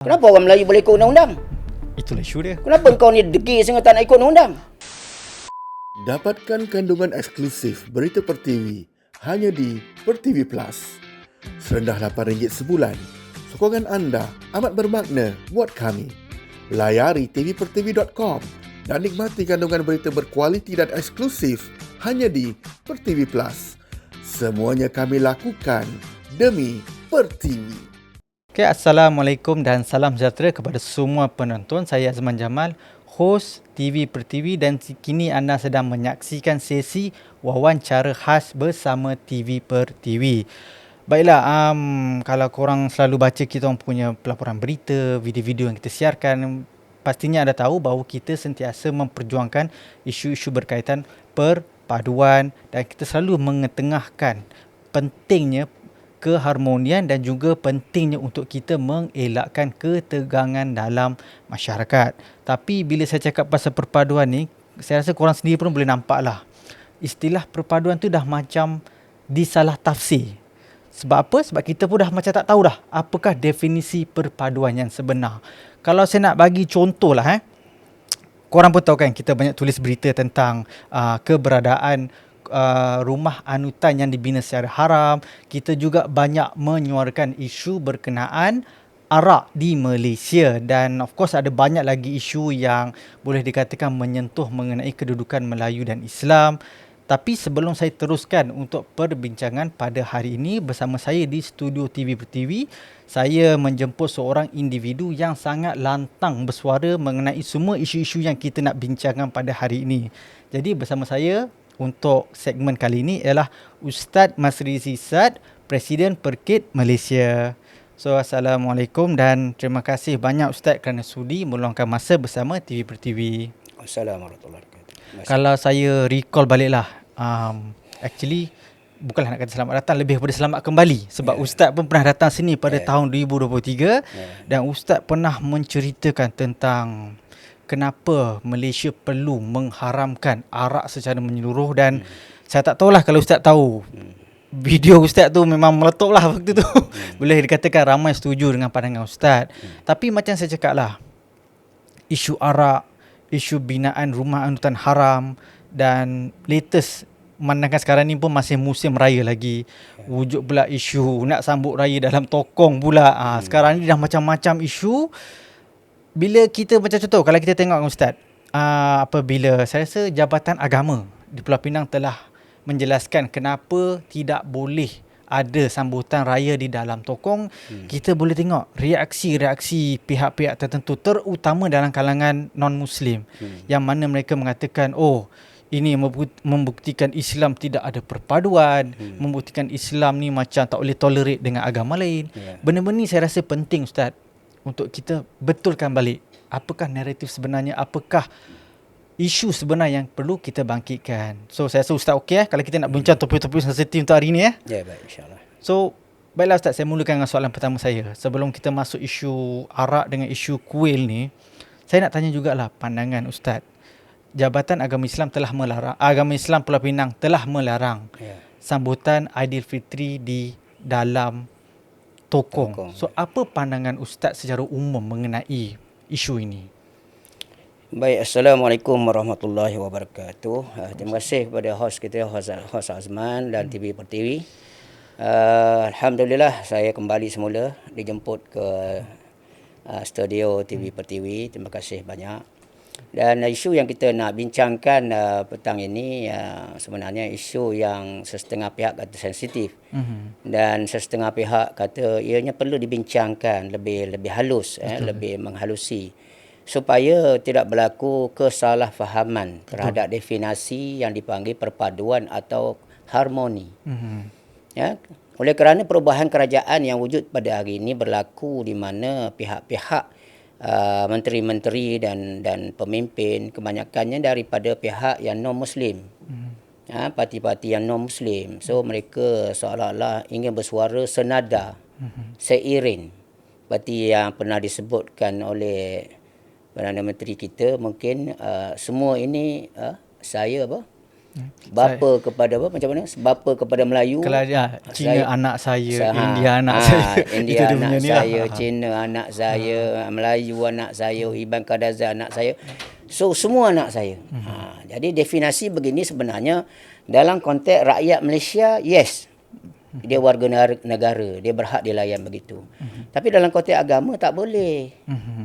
Kenapa orang Melayu boleh ikut undang-undang? Itulah isu dia. Kenapa kau ni degil sehingga tak nak ikut undang-undang? Dapatkan kandungan eksklusif berita PerTV hanya di PerTV Plus. Serendah RM8 sebulan. Sokongan anda amat bermakna buat kami. Layari tvpertv.com dan nikmati kandungan berita berkualiti dan eksklusif hanya di PerTV Plus. Semuanya kami lakukan demi PerTV. Okay, Assalamualaikum dan salam sejahtera kepada semua penonton. Saya Azman Jamal, hos TV PerTV, dan kini anda sedang menyaksikan sesi wawancara khas bersama TV PerTV. Baiklah, kalau korang selalu baca kita orang punya pelaporan berita, video-video yang kita siarkan, pastinya anda tahu bahawa kita sentiasa memperjuangkan isu-isu berkaitan perpaduan dan kita selalu mengetengahkan pentingnya keharmonian dan juga pentingnya untuk kita mengelakkan ketegangan dalam masyarakat. Tapi bila saya cakap pasal perpaduan ni, saya rasa korang sendiri pun boleh nampak lah. Istilah perpaduan tu dah macam disalah tafsir. Sebab apa? Sebab kita pun dah macam tak tahu dah apakah definisi perpaduan yang sebenar. Kalau saya nak bagi contoh lah, korang pun tahu kan kita banyak tulis berita tentang keberadaan rumah anutan yang dibina secara haram. Kita juga banyak menyuarakan isu berkenaan arak di Malaysia, dan of course ada banyak lagi isu yang boleh dikatakan menyentuh mengenai kedudukan Melayu dan Islam. Tapi sebelum saya teruskan untuk perbincangan pada hari ini, bersama saya di studio TV PerTV, saya menjemput seorang individu yang sangat lantang bersuara mengenai semua isu-isu yang kita nak bincangkan pada hari ini. Jadi bersama saya untuk segmen kali ini ialah Ustaz Masrizi Sad, Presiden Perkit Malaysia. So, Assalamualaikum dan terima kasih banyak Ustaz kerana sudi meluangkan masa bersama TV PerTV. Assalamualaikum warahmatullahi wabarakatuh. Kalau saya recall baliklah, actually bukanlah nak kata selamat datang, lebih kepada selamat kembali. Sebab Ustaz pun pernah datang sini pada tahun 2023 dan Ustaz pernah menceritakan tentang kenapa Malaysia perlu mengharamkan arak secara menyeluruh, dan saya tak tahulah kalau Ustaz tahu. Video Ustaz tu memang meletup lah waktu tu. Boleh dikatakan ramai setuju dengan pandangan Ustaz. Tapi macam saya cakap lah, isu arak, isu binaan rumah anutan haram, dan latest memandangkan sekarang ni pun masih musim raya lagi, wujud pula isu nak sambut raya dalam tokong pula. Sekarang ni dah macam-macam isu. Bila kita macam contoh, kalau kita tengok Ustaz, apabila saya rasa Jabatan Agama di Pulau Pinang telah menjelaskan kenapa tidak boleh ada sambutan raya di dalam tokong, kita boleh tengok reaksi-reaksi pihak-pihak tertentu, terutama dalam kalangan non-Muslim, yang mana mereka mengatakan, oh, ini membuktikan Islam tidak ada perpaduan, membuktikan Islam ni macam tak boleh tolerate dengan agama lain. Benda-benda ni saya rasa penting Ustaz untuk kita betulkan balik apakah naratif sebenarnya, apakah isu sebenar yang perlu kita bangkitkan. So saya rasa Ustaz okey kalau kita nak bincang topik-topik sensitif untuk hari ni Ya, baik, insyaAllah. So baiklah Ustaz, saya mulakan dengan soalan pertama saya. Sebelum kita masuk isu arak dengan isu kuil ni, saya nak tanya jugalah pandangan Ustaz. Jabatan Agama Islam telah melarang, Agama Islam Pulau Pinang telah melarang sambutan Aidilfitri di dalam tokong. So apa pandangan Ustaz secara umum mengenai isu ini? Baik, Assalamualaikum warahmatullahi wabarakatuh. Terima kasih kepada hos kita, hos Azman dan TV PerTV. Alhamdulillah saya kembali semula dijemput ke studio TV PerTV. Terima kasih banyak. Dan isu yang kita nak bincangkan petang ini sebenarnya isu yang sesetengah pihak kata sensitif, dan sesetengah pihak kata ianya perlu dibincangkan lebih halus, lebih menghalusi, supaya tidak berlaku kesalahfahaman terhadap definisi yang dipanggil perpaduan atau harmoni. Ya, oleh kerana perubahan kerajaan yang wujud pada hari ini berlaku di mana pihak-pihak menteri-menteri dan pemimpin kebanyakannya daripada pihak yang non-Muslim, parti-parti yang non-Muslim. So mereka seolah-olah ingin bersuara senada, seiring, seperti yang pernah disebutkan oleh Perdana Menteri kita. Mungkin semua ini saya Bapa kepada apa, macam mana? Bapa kepada Melayu. Kalau Cina anak saya, India anak ha, saya. India Itu dia anak punya ni saya, lah. Cina anak saya, Melayu anak saya, Iban Kadaza anak saya. So semua anak saya. Jadi definisi begini sebenarnya dalam konteks rakyat Malaysia, yes. Dia warga negara, dia berhak dilayan begitu. Tapi dalam konteks agama tak boleh.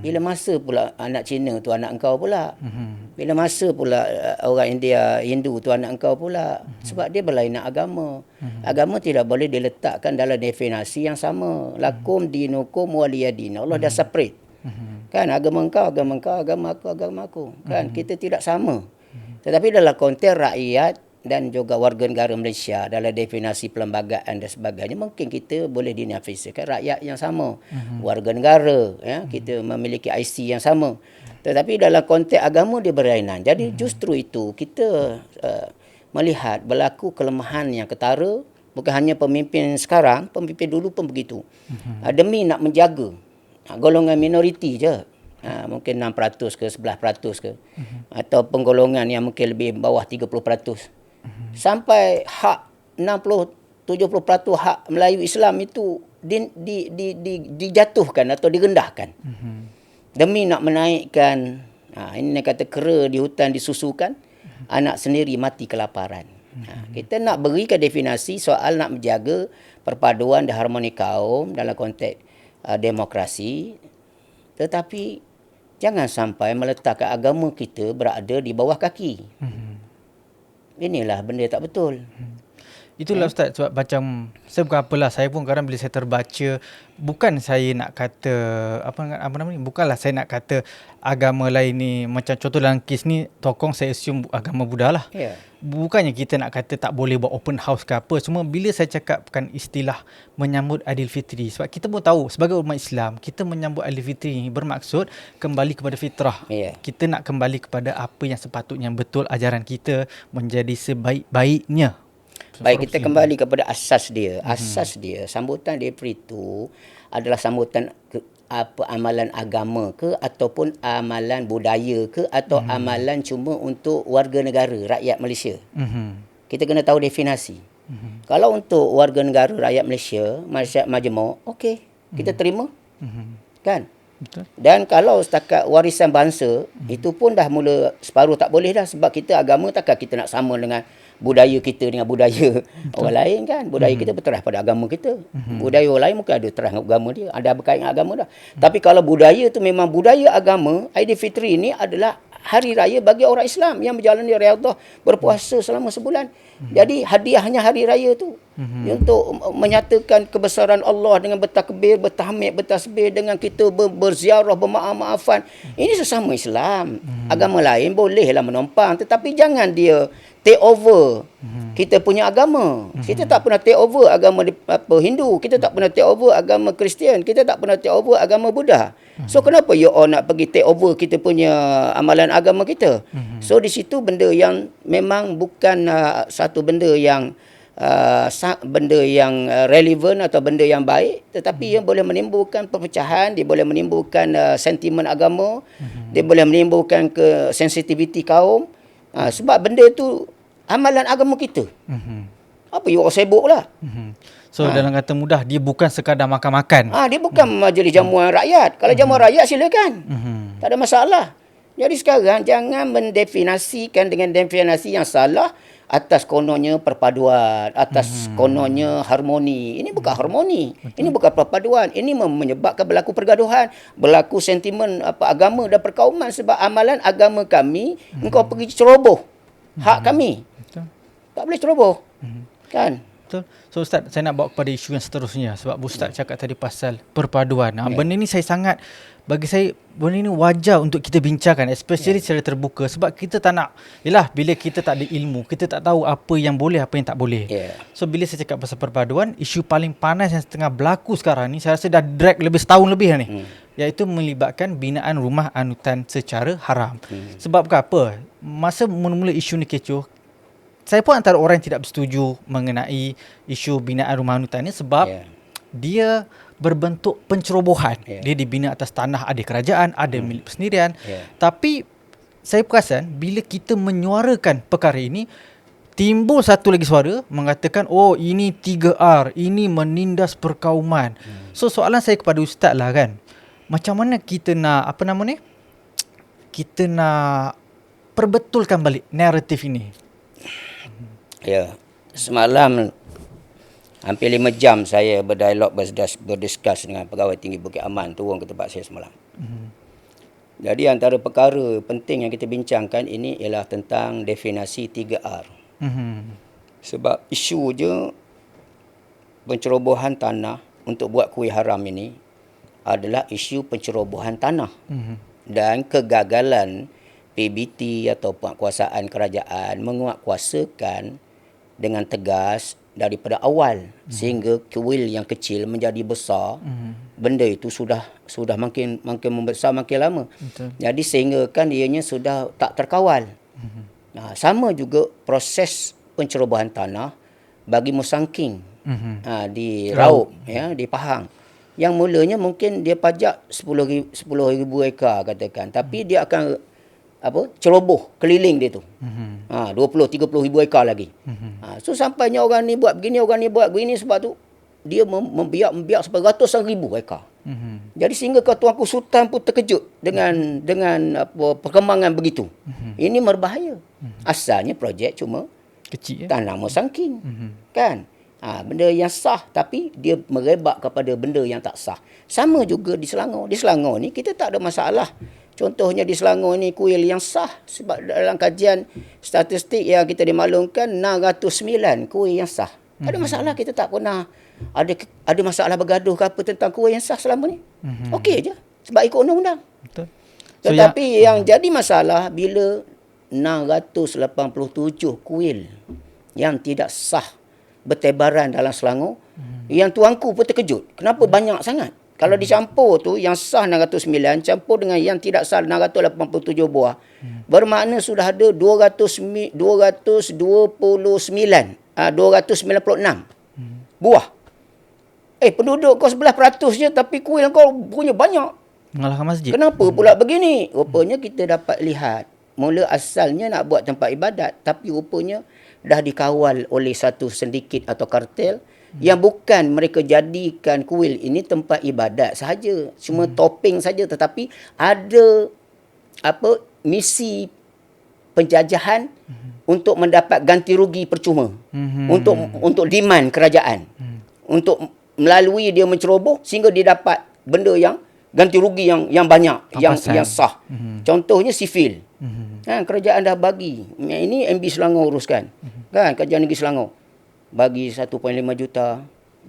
Bila masa pula anak Cina tu anak engkau pula? Bila masa pula orang India, Hindu tu anak engkau pula? Sebab dia berlainan agama. Agama tidak boleh diletakkan dalam definisi yang sama. Lakum dinukum waliyadin. Allah dah separate. Kan, agama engkau, agama aku, agama aku. Kan, kita tidak sama. Tetapi dalam konteks rakyat dan juga warga negara Malaysia dalam definisi perlembagaan dan sebagainya, mungkin kita boleh dinafiskan rakyat yang sama, warga negara, ya, kita memiliki IC yang sama. Tetapi dalam konteks agama dia berlainan. Jadi justru itu kita melihat berlaku kelemahan yang ketara, bukan hanya pemimpin sekarang, pemimpin dulu pun begitu. Demi nak menjaga golongan minoriti je. Mungkin 6% ke 11% ke, atau penggolongan yang mungkin lebih bawah 30%. Sampai hak 60-70% hak Melayu Islam itu dijatuhkan atau direndahkan. Demi nak menaikkan, ini kata kera di hutan disusukan, anak sendiri mati kelaparan. Kita nak berikan definisi soal nak menjaga perpaduan dan harmoni kaum dalam konteks demokrasi, tetapi jangan sampai meletakkan agama kita berada di bawah kaki. Inilah benda tak betul. Itulah Ustaz, sebab macam saya bukan apalah, saya pun kadang bila saya terbaca, bukan saya nak kata apa nama ni, bukanlah saya nak kata agama lain ni, macam contoh dalam kes ni Tokong saya assume agama Buddha lah. Ya. Bukannya kita nak kata tak boleh buat open house ke apa. Cuma bila saya cakapkan istilah menyambut Aidilfitri, sebab kita pun tahu sebagai umat Islam, kita menyambut Aidilfitri ini bermaksud kembali kepada fitrah. Ya. Kita nak kembali kepada apa yang sepatutnya betul ajaran kita, menjadi sebaik-baiknya. Baik, kita kembali kepada asas dia. Asas dia, sambutan Aidilfitri itu adalah sambutan amalan agama ke, ataupun amalan budaya ke, atau amalan cuma untuk warga negara, rakyat Malaysia. Kita kena tahu definisi. Kalau untuk warga negara, rakyat Malaysia, masyarakat majmuk, okey, kita terima. Kan? Betul. Dan kalau setakat warisan bangsa, itu pun dah mula separuh tak boleh dah, sebab kita agama takkan kita nak sama dengan budaya kita dengan budaya orang lain kan. Budaya kita berterah pada agama kita. Budaya orang lain mungkin ada terah dengan agama dia, ada berkait dengan agama dah. Tapi kalau budaya tu memang budaya agama, Aidilfitri ini adalah hari raya bagi orang Islam yang menjalani riyadhah, berpuasa selama sebulan. Jadi hadiahnya hari raya tu untuk menyatakan kebesaran Allah dengan bertakbir, bertahmid, bertasbih, dengan kita berziarah, bermaaf-maafan. Ini sesama Islam. Agama lain bolehlah menopang, tetapi jangan dia take over kita punya agama. Kita tak pernah take over agama Hindu, kita tak pernah take over agama Kristian, kita tak pernah take over agama Buddha. So kenapa you all nak pergi take over kita punya amalan agama kita? So di situ benda yang memang bukan satu benda yang relevan atau benda yang baik, tetapi yang boleh menimbulkan perpecahan, dia boleh menimbulkan sentimen agama, dia boleh menimbulkan ke sensitiviti kaum. Sebab benda tu amalan agama kita. Apa you all sibuk lah. So dalam kata mudah, dia bukan sekadar makan-makan. Dia bukan majlis jamuan rakyat. Kalau jamuan rakyat silakan. Tak ada masalah. Jadi sekarang jangan mendefinisikan dengan definisi yang salah atas kononnya perpaduan, atas kononnya harmoni. Ini bukan harmoni. Ini bukan perpaduan. Ini menyebabkan berlaku pergaduhan, berlaku sentimen agama dan perkauman, sebab amalan agama kami engkau pergi ceroboh hak kami. Betul. Tak boleh ceroboh. Kan? Betul. So Ustaz, saya nak bawa kepada isu yang seterusnya, sebab Ustaz cakap tadi pasal perpaduan. Benda ni bagi saya benda ni wajar untuk kita bincangkan, especially secara terbuka, sebab kita tak nak, yelah, bila kita tak ada ilmu, kita tak tahu apa yang boleh, apa yang tak boleh. So bila saya cakap pasal perpaduan, isu paling panas yang tengah berlaku sekarang ni, saya rasa dah drag lebih setahun lebih ni, iaitu melibatkan binaan rumah anutan secara haram. Sebab apa? Masa mula-mula isu ni kecoh, saya pun antara orang yang tidak bersetuju mengenai isu binaan rumah anutan ni, sebab dia berbentuk pencerobohan. Dia dibina atas tanah ada kerajaan, ada milik persendirian. Tapi saya perasan bila kita menyuarakan perkara ini, timbul satu lagi suara mengatakan, oh ini 3R, ini menindas perkauman. So soalan saya kepada ustaz lah kan, macam mana kita nak, apa nama ni, kita nak perbetulkan balik naratif ini? Ya, semalam hampir 5 jam saya berdialog, berdiskus dengan pegawai tinggi Bukit Aman turun ke tempat saya semalam. Jadi antara perkara penting yang kita bincangkan ini ialah tentang definisi 3R. Sebab isu je pencerobohan tanah untuk buat kuih haram ini adalah isu pencerobohan tanah. Dan kegagalan PBT atau penguasaan kerajaan menguatkuasakan dengan tegas daripada awal sehingga kuil yang kecil menjadi besar. Benda itu sudah makin membesar makin lama. Betul. Jadi sehingga kan ianya sudah tak terkawal. Sama juga proses pencerobohan tanah bagi Musangking di Raub, ya, di Pahang. Yang mulanya mungkin dia pajak 10,000 ekar katakan, tapi dia akan ceroboh keliling dia tu. 20-30 ribu ekar lagi. So sampainya orang ni buat begini, orang ni buat begini, sebab tu dia membiak sampai ratusan ribu ekar. Jadi sehingga Tuanku Sultan pun terkejut dengan perkembangan begitu. Ini berbahaya. Asalnya projek cuma Kecil, tanah Musangking. Kan? Benda yang sah, tapi dia merebak kepada benda yang tak sah. Sama juga di Selangor. Di Selangor ni kita tak ada masalah. Contohnya di Selangor ni kuil yang sah, sebab dalam kajian statistik yang kita dimaklumkan 609 kuil yang sah. Tak ada masalah, kita tak pernah ada masalah bergaduh ke apa tentang kuil yang sah selama ni. Okey je, sebab ikut undang-undang. Betul. So Tetapi yang jadi masalah bila 687 kuil yang tidak sah bertebaran dalam Selangor, yang tuanku pun terkejut. Kenapa banyak sangat? Kalau dicampur tu, yang sah 609 campur dengan yang tidak sah 687 buah, bermakna sudah ada 296 buah. Penduduk kau 11% je, tapi kuil kau punya banyak. mengalahkan masjid. Kenapa pula begini? Rupanya kita dapat lihat, mula asalnya nak buat tempat ibadat, tapi rupanya dah dikawal oleh satu sindiket atau kartel yang bukan mereka jadikan kuil ini tempat ibadat sahaja, cuma topping saja, tetapi ada misi penjajahan untuk mendapat ganti rugi percuma, untuk demand kerajaan, untuk melalui dia menceroboh sehingga dia dapat benda yang ganti rugi yang banyak, yang sah. Contohnya sivil. Kerajaan dah bagi. Ini MB Selangor uruskan. Kan, Kerajaan Negeri Selangor bagi 1.5 juta,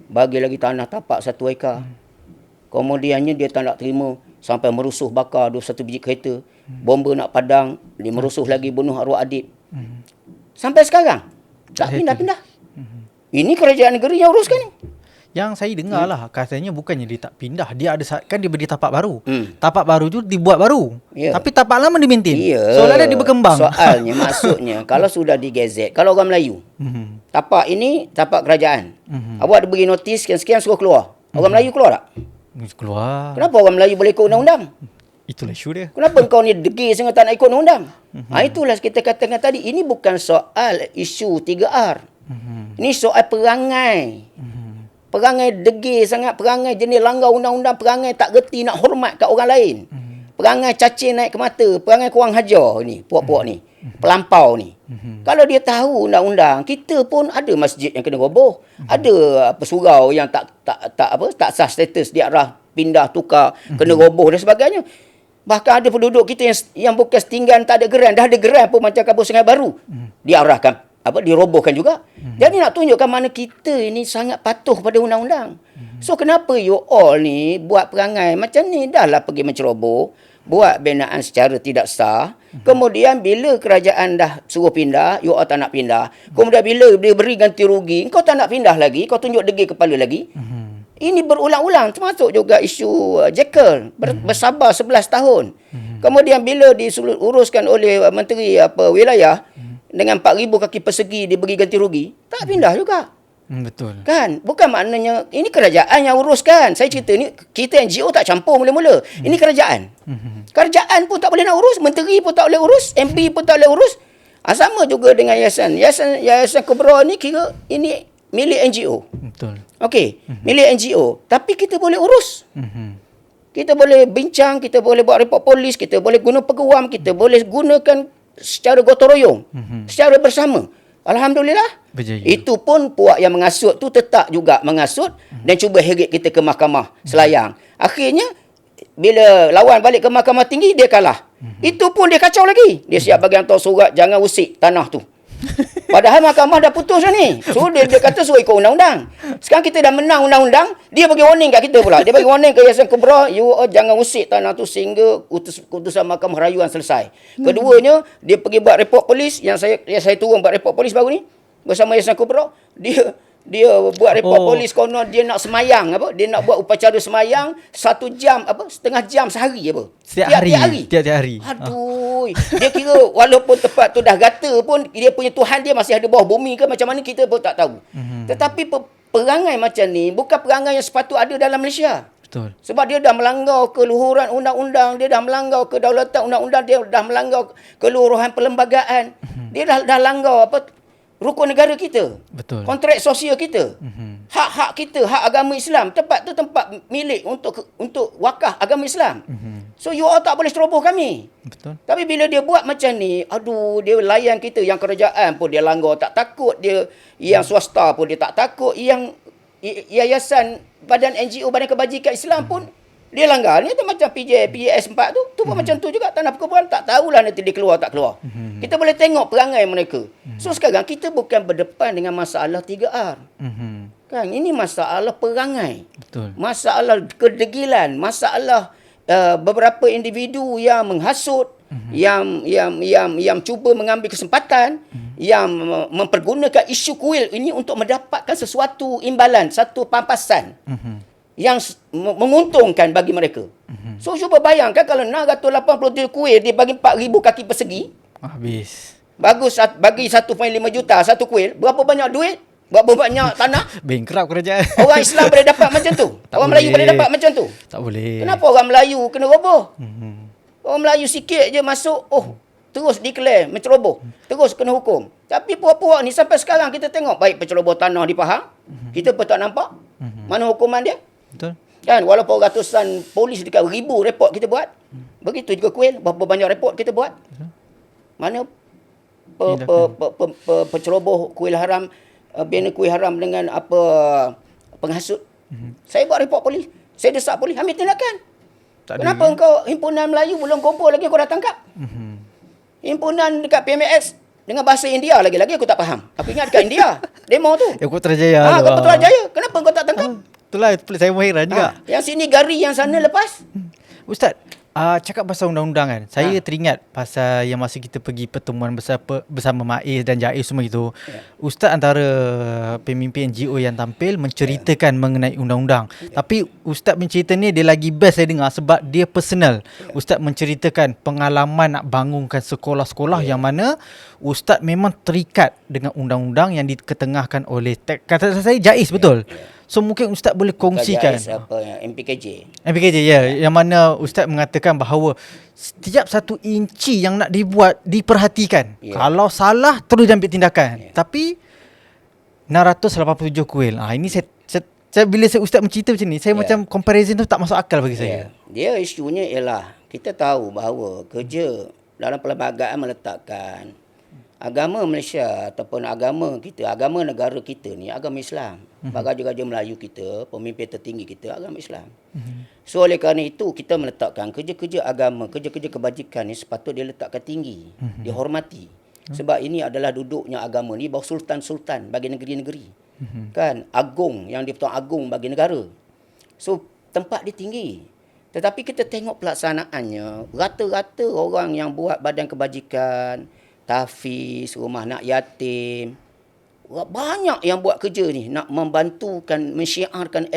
bagi lagi tanah tapak 1 ekar. Kemudiannya dia tak nak terima sampai merusuh bakar 21 biji kereta, bomba nak padang, dia merusuh lagi, bunuh arwah adik. Sampai sekarang tak pindah-pindah. Ini kerajaan negeri yang uruskan ni. Yang saya dengar lah, katanya bukannya dia tak pindah, dia ada kan dia beri tapak baru. Tapak baru tu dibuat baru. Tapi tapak lama dia maintain. Soalnya dia berkembang. Soalnya maksudnya kalau sudah digazet, kalau orang Melayu, tapak ini tapak kerajaan. Awak ada beri notis sekian-sekian suruh keluar. Orang Melayu keluar tak? Keluar. Kenapa orang Melayu boleh ikut undang-undang? Itulah isu dia. Kenapa kau ni degil sangat tak nak ikut undang-undang? Itulah kita katakan tadi, ini bukan soal isu 3R. Ini soal perangai. Perangai degil sangat, perangai jenis langgar undang-undang, perangai tak reti nak hormat kat orang lain. Perangai cacing naik ke mata, perangai kurang hajar ni, puak-puak ni, pelampau ni. Kalau dia tahu undang-undang, kita pun ada masjid yang kena roboh, ada surau yang tak sah status, diarah pindah tukar, kena roboh dan sebagainya. Bahkan ada penduduk kita yang bukan setinggan, tak ada geran, dah ada geran pun macam kampung Sungai Baru, diarahkan, dirobohkan juga. Jadi nak tunjukkan mana kita ini sangat patuh pada undang-undang. So kenapa you all ni buat perangai macam ni? Dah lah pergi menceroboh, buat binaan secara tidak sah. Kemudian bila kerajaan dah suruh pindah, you all tak nak pindah. Kemudian bila dia beri ganti rugi, kau tak nak pindah lagi, kau tunjuk degil kepala lagi. Ini berulang-ulang, termasuk juga isu Jekyll, bersabar 11 tahun. Kemudian bila diuruskan oleh Menteri wilayah, dengan 4,000 kaki persegi dia bagi ganti rugi, tak pindah juga. Betul. Kan? Bukan maknanya ini kerajaan yang uruskan. Saya cerita ni, kita NGO tak campur mula-mula. Ini kerajaan. Kerajaan pun tak boleh nak urus, menteri pun tak boleh urus, MP pun tak boleh urus. Sama juga dengan Yayasan Kubra ni kira ini milik NGO. Betul. Okey, milik NGO. Tapi kita boleh urus. Mhm. Kita boleh bincang, kita boleh buat report polis, kita boleh guna peguam, kita boleh gunakan secara gotong royong, secara bersama. Alhamdulillah. Berjaya. Itu pun puak yang mengasut tu tetap juga mengasut dan cuba heret kita ke mahkamah selayang. Akhirnya bila lawan balik ke mahkamah tinggi dia kalah. Itu pun dia kacau lagi. Dia siap bagi hantar surat jangan usik tanah tu. Padahal mahkamah dah putus dah ni. So dia kata suruh ikut undang-undang. Sekarang kita dah menang undang-undang, dia bagi warning kat kita pula. Dia bagi warning ke Yayasan Kubra, jangan usik tanah tu sehingga keputusan mahkamah rayuan selesai. Keduanya, dia pergi buat report polis yang saya turun buat report polis baru ni bersama Yayasan Kubra. Dia buat report polis konon dia nak semayang apa? Dia nak buat upacara semayang 1 jam apa? Setengah jam sehari apa? Tiap hari. Aduh. Dia kira walaupun tempat tu dah gata pun dia punya Tuhan dia masih ada bawah bumi ke macam mana kita pun tak tahu. Tetapi perangai macam ni bukan perangai yang sepatut ada dalam Malaysia. Betul. Sebab dia dah melanggar keluhuran undang-undang, dia dah melanggar kedaulatan undang-undang, dia dah melanggar keluhuran perlembagaan. Dia dah langgar apa rukun negara kita. Betul. Kontrak sosial kita. Hak-hak kita, hak agama Islam. Tempat tu tempat milik untuk wakaf agama Islam. So you all tak boleh ceroboh kami. Betul. Tapi bila dia buat macam ni, aduh, dia layan kita. Yang kerajaan pun dia langgar tak takut. Dia yang swasta pun dia tak takut. Yang yayasan badan NGO, badan kebajikan Islam pun dia langgar. Ni tu macam PJS 4 tu pun macam tu juga. Tanah perkumpulan tak tahulah nanti dia keluar tak keluar. Kita boleh tengok perangai mereka. So sekarang kita bukan berdepan dengan masalah 3R. Kan ini masalah perangai. Betul. Masalah kedegilan, masalah beberapa individu yang menghasut, yang cuba mengambil kesempatan, yang mempergunakan isu kuil ini untuk mendapatkan sesuatu imbalan, satu pampasan. Yang menguntungkan bagi mereka. So cuba bayangkan kalau 687 kuil dia bagi 4,000 kaki persegi. Habis. Bagus bagi 1.5 juta satu kuil. Berapa banyak duit? Berapa banyak tanah? Bankrupt kerajaan. Orang Islam boleh dapat macam tu? Orang Melayu boleh dapat macam tu? Tak boleh. Kenapa orang Melayu kena roboh? Orang Melayu sikit je masuk, terus declare menceroboh. Terus kena hukum. Tapi puak-puak ni sampai sekarang kita tengok baik penceroboh tanah di Pahang, kita pun tak nampak. Mana hukuman dia? Betul. Kan walaupun ratusan polis dekat 1,000 report kita buat. Begitu juga kuil, berapa banyak report kita buat. Mana penceroboh kuil haram, bina kuil haram dengan apa penghasut. Saya buat report polis. Saya desak polis ambil tindakan. Kenapa engkau himpunan Melayu belum kumpul lagi kau dah tangkap? Himpunan dekat PMX dengan bahasa India lagi-lagi aku tak faham. Aku ingat dekat India demo tu. Kau Putrajaya. Kau Putrajaya. Kenapa kau tak tangkap? Itulah saya mau heran juga. Yang sini gari, yang sana lepas. Ustaz, cakap pasal undang-undang kan. Saya teringat pasal yang masa kita pergi pertemuan bersama Maiz dan Jaiz semua itu. Ustaz antara pemimpin NGO yang tampil menceritakan mengenai undang-undang. Tapi Ustaz mencerita ni dia lagi best saya dengar sebab dia personal. Ustaz menceritakan pengalaman nak bangunkan sekolah-sekolah yang mana Ustaz memang terikat dengan undang-undang yang diketengahkan oleh kata saya Jaiz betul. So mungkin Ustaz boleh kongsikan MPKJ yang mana Ustaz mengatakan bahawa setiap satu inci yang nak dibuat diperhatikan. Kalau salah terus ambil tindakan. Tapi 687 kuil. Ini saya bila Ustaz mencerita macam ni, saya macam comparison tu tak masuk akal bagi saya. Dia isunya ialah kita tahu bahawa kerja dalam perlembagaan meletakkan agama Malaysia ataupun agama kita, agama negara kita ni agama Islam. Raja-raja Melayu kita, pemimpin tertinggi kita agama Islam. So oleh kerana itu kita meletakkan kerja-kerja agama, kerja-kerja kebajikan ni sepatut dia letakkan tinggi, dihormati. Sebab ini adalah duduknya agama ni bawah sultan-sultan bagi negeri-negeri. Kan agung yang di-Pertuan Agong bagi negara. So tempat dia tinggi. Tetapi kita tengok pelaksanaannya, rata-rata orang yang buat badan kebajikan, tahfiz, rumah anak yatim, banyak yang buat kerja ni nak membantukan, mensyiarkan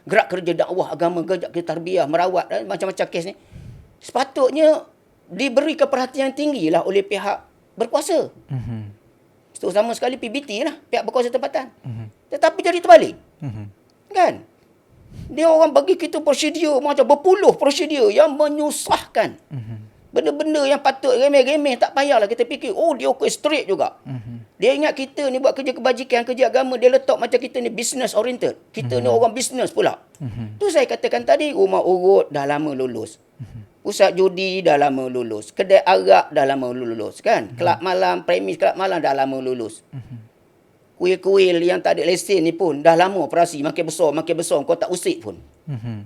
gerak kerja dakwah agama, gerak kerja tarbiyah, merawat macam-macam kes ni. Sepatutnya diberi keperhatian tinggi lah oleh pihak berkuasa. Terutama sekali PBT lah, pihak berkuasa tempatan. Tetapi jadi terbalik. Kan? Dia orang bagi kita prosedur macam berpuluh prosedur yang menyusahkan. Benda-benda yang patut remeh-remeh tak payahlah kita fikir. Oh, dia orchestrate juga. Dia ingat kita ni buat kerja kebajikan, kerja agama, dia letak macam kita ni business oriented. Kita ni orang business pula. Tu saya katakan tadi, rumah urut dah lama lulus. Pusat judi dah lama lulus. Kedai arak dah lama lulus kan. Kelab malam, premis kelab malam dah lama lulus. Kuil-kuil yang tak ada lesen ni pun dah lama operasi, makin besar kau tak usik pun.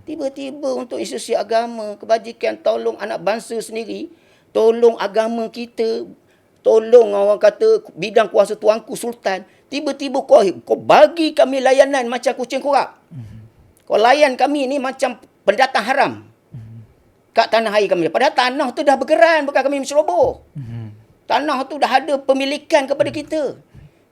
Tiba-tiba untuk institusi agama, kebajikan, tolong anak bangsa sendiri, tolong agama kita, tolong orang kata bidang kuasa tuanku sultan, tiba-tiba kau bagi kami layanan macam kucing kurap. Kau layan kami ni macam pendatang haram kat tanah air kami. Padahal tanah tu dah bergeran, bukan kami menceroboh. Tanah tu dah ada pemilikan kepada kita.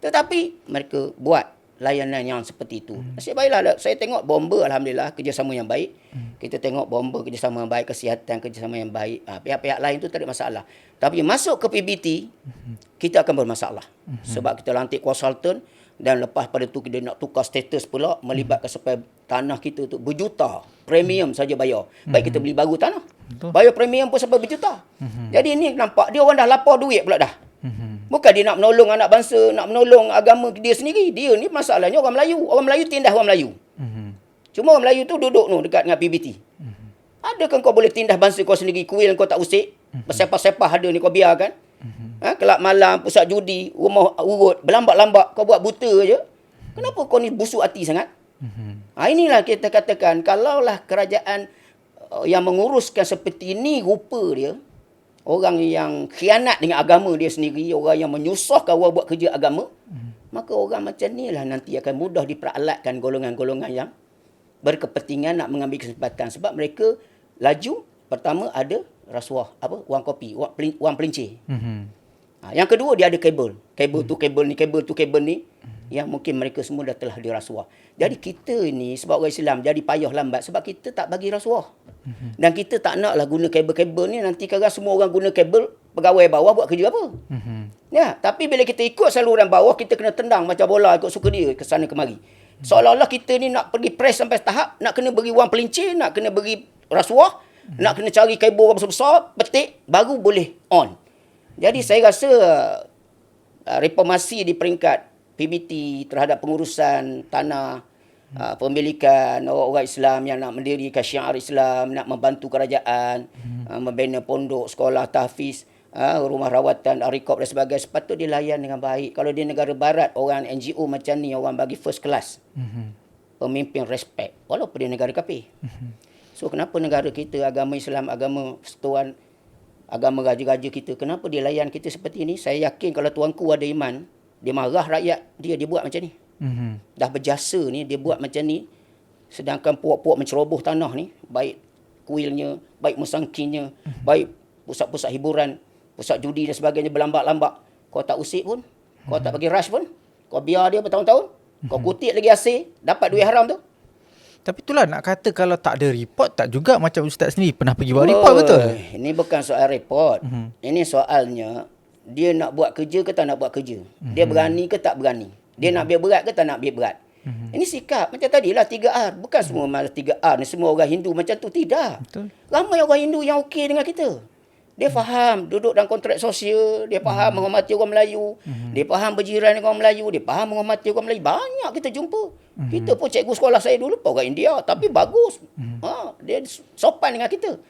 Tetapi mereka buat layanan yang seperti itu. Nasib baiklah saya tengok Bomba, alhamdulillah kerjasama yang baik. Kita tengok Bomba kerjasama yang baik, kesihatan kerjasama yang baik. Pihak-pihak lain tu tak ada masalah. Tapi masuk ke PBT, kita akan bermasalah. Sebab kita lantik konsultan dan lepas pada tu kita nak tukar status pula melibatkan sampai tanah kita tu berjuta. Premium saja bayar. Baik kita beli baru tanah. Bayar premium pun sampai berjuta. Jadi ni nampak dia orang dah lapar duit pula dah. Bukan dia nak menolong anak bangsa, nak menolong agama dia sendiri. Dia ni masalahnya orang Melayu. Orang Melayu tindah orang Melayu. Cuma orang Melayu tu duduk tu dekat dengan PBT. Adakah kau boleh tindah bangsa kau sendiri? Kuil kau tak usik? Bersepah-sepah ada ni kau biarkan? Kelab malam, pusat judi, rumah urut, berlambak-lambak kau buat buta je. Kenapa kau ni busuk hati sangat? Inilah kita katakan, kalaulah kerajaan yang menguruskan seperti ini rupa dia, orang yang khianat dengan agama dia sendiri, orang yang menyusahkan orang buat kerja agama, maka orang macam ni lah nanti akan mudah diperalatkan golongan-golongan yang berkepentingan nak mengambil kesempatan. Sebab mereka laju, pertama ada rasuah, wang kopi, wang pelincir. Yang kedua dia ada kabel. Kabel tu kabel ni, kabel tu kabel ni. Yang mungkin mereka semua dah telah dirasuah. Jadi kita ni sebab orang Islam jadi payah lambat sebab kita tak bagi rasuah. Dan kita tak naklah guna kabel-kabel ni nanti kalau semua orang guna kabel, pegawai bawah buat kerja apa? Ya, tapi bila kita ikut saluran bawah, kita kena tendang macam bola ikut suka dia ke sana kemari. Seolah-olah kita ni nak pergi press sampai tahap nak kena beri wang pelincir, nak kena beri rasuah, nak kena cari kabel besar-besar, petik baru boleh on. Jadi saya rasa reformasi di peringkat PBT terhadap pengurusan tanah, pemilikan orang Islam yang nak mendirikan syiar Islam, nak membantu kerajaan, membina pondok, sekolah, tahfiz, rumah rawatan, rekod dan sebagainya, sepatut dilayan dengan baik. Kalau di negara barat, orang NGO macam ni, orang bagi first class. Pemimpin respect, walaupun di negara kafir. So kenapa negara kita, agama Islam, agama persatuan, agama raja-raja kita, kenapa dia layan kita seperti ini? Saya yakin kalau tuanku ada iman, dia marah rakyat dia buat macam ni. Dah berjasa ni, dia buat macam ni. Sedangkan puak-puak menceroboh tanah ni, baik kuilnya, baik musangkinya, baik pusat-pusat hiburan, pusat judi dan sebagainya, berlambak-lambak. Kau tak usik pun, kau tak bagi rush pun, kau biar dia bertahun-tahun, kau kutip lagi AC, dapat duit haram tu. Tapi itulah nak kata kalau tak ada report, tak juga macam Ustaz sendiri pernah pergi buat report, betul? Ini bukan soal report. Ini soalnya, dia nak buat kerja ke tak nak buat kerja. Dia berani ke tak berani. Dia nak biar berat ke tak nak biar berat. Ini sikap. Macam tadilah 3R. Bukan semua malah 3R ni semua orang Hindu macam tu. Tidak. Betul. Ramai orang Hindu yang okey dengan kita. Dia faham duduk dalam kontrak sosial. Dia faham menghormati orang Melayu. Dia faham berjiran dengan orang Melayu. Dia faham menghormati orang Melayu. Banyak kita jumpa. Kita pun cikgu sekolah saya dulu pun orang India. Tapi bagus. Dia sopan dengan kita.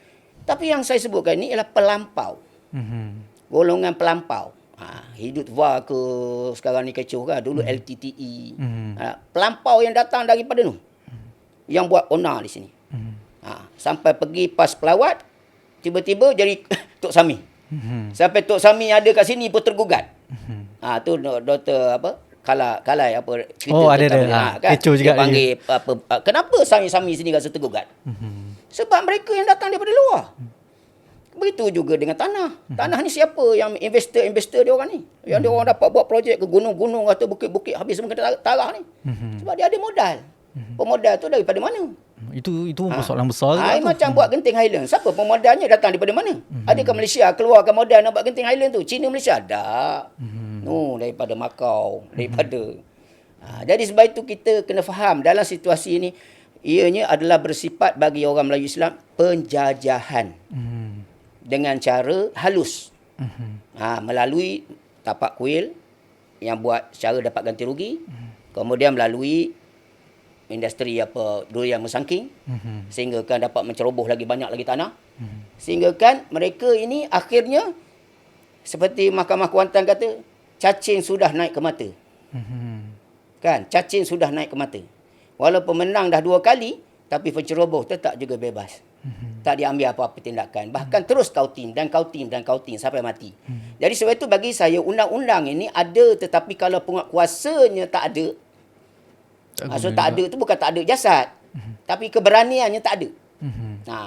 Tapi yang saya sebutkan ni ialah pelampau. Golongan pelampau. Hidup VAR ke sekarang ni kecoh kan. Dulu LTTE. Pelampau yang datang daripada tu. Yang buat onar di sini. Sampai pergi pas pelawat, tiba-tiba jadi Tok Sami. Sampai Tok Sami ada kat sini pun tergugat. Tu Dr. Kalai apa cerita ada kan. Kecoh juga dia panggil kenapa Sami sini rasa tergugat? Sebab mereka yang datang daripada luar. Begitu juga dengan tanah. Tanah ni siapa yang investor dia orang ni? Yang dia orang dapat buat projek ke gunung-gunung atau bukit-bukit habis semua tarah ni. Sebab dia ada modal. Pemodal tu daripada mana? Itu persoalan besar. Macam buat Genting Highland. Siapa pemodalnya datang daripada mana? Adakah Malaysia keluarkan modal nak buat Genting Highland tu? China, Malaysia? Tak. Daripada Macau. Daripada. Jadi sebab itu kita kena faham dalam situasi ini, ianya adalah bersifat bagi orang Melayu Islam penjajahan. dengan cara halus. Melalui tapak kuil yang buat secara dapat ganti rugi. Kemudian melalui industri durian mesangking. Sehingga kan dapat menceroboh lagi banyak lagi tanah. Sehingga kan mereka ini akhirnya seperti Mahkamah Kuantan kata, cacing sudah naik ke mata. Kan, cacing sudah naik ke mata. Walaupun menang dah 2 kali, tapi penceroboh tetap juga bebas. Tak diambil apa-apa tindakan. Bahkan terus kauting sampai mati. Jadi sebab itu bagi saya undang-undang ini ada, tetapi kalau penguatkuasanya tak ada. Maksud tak ada tu bukan tak ada jasad. Tapi keberaniannya tak ada.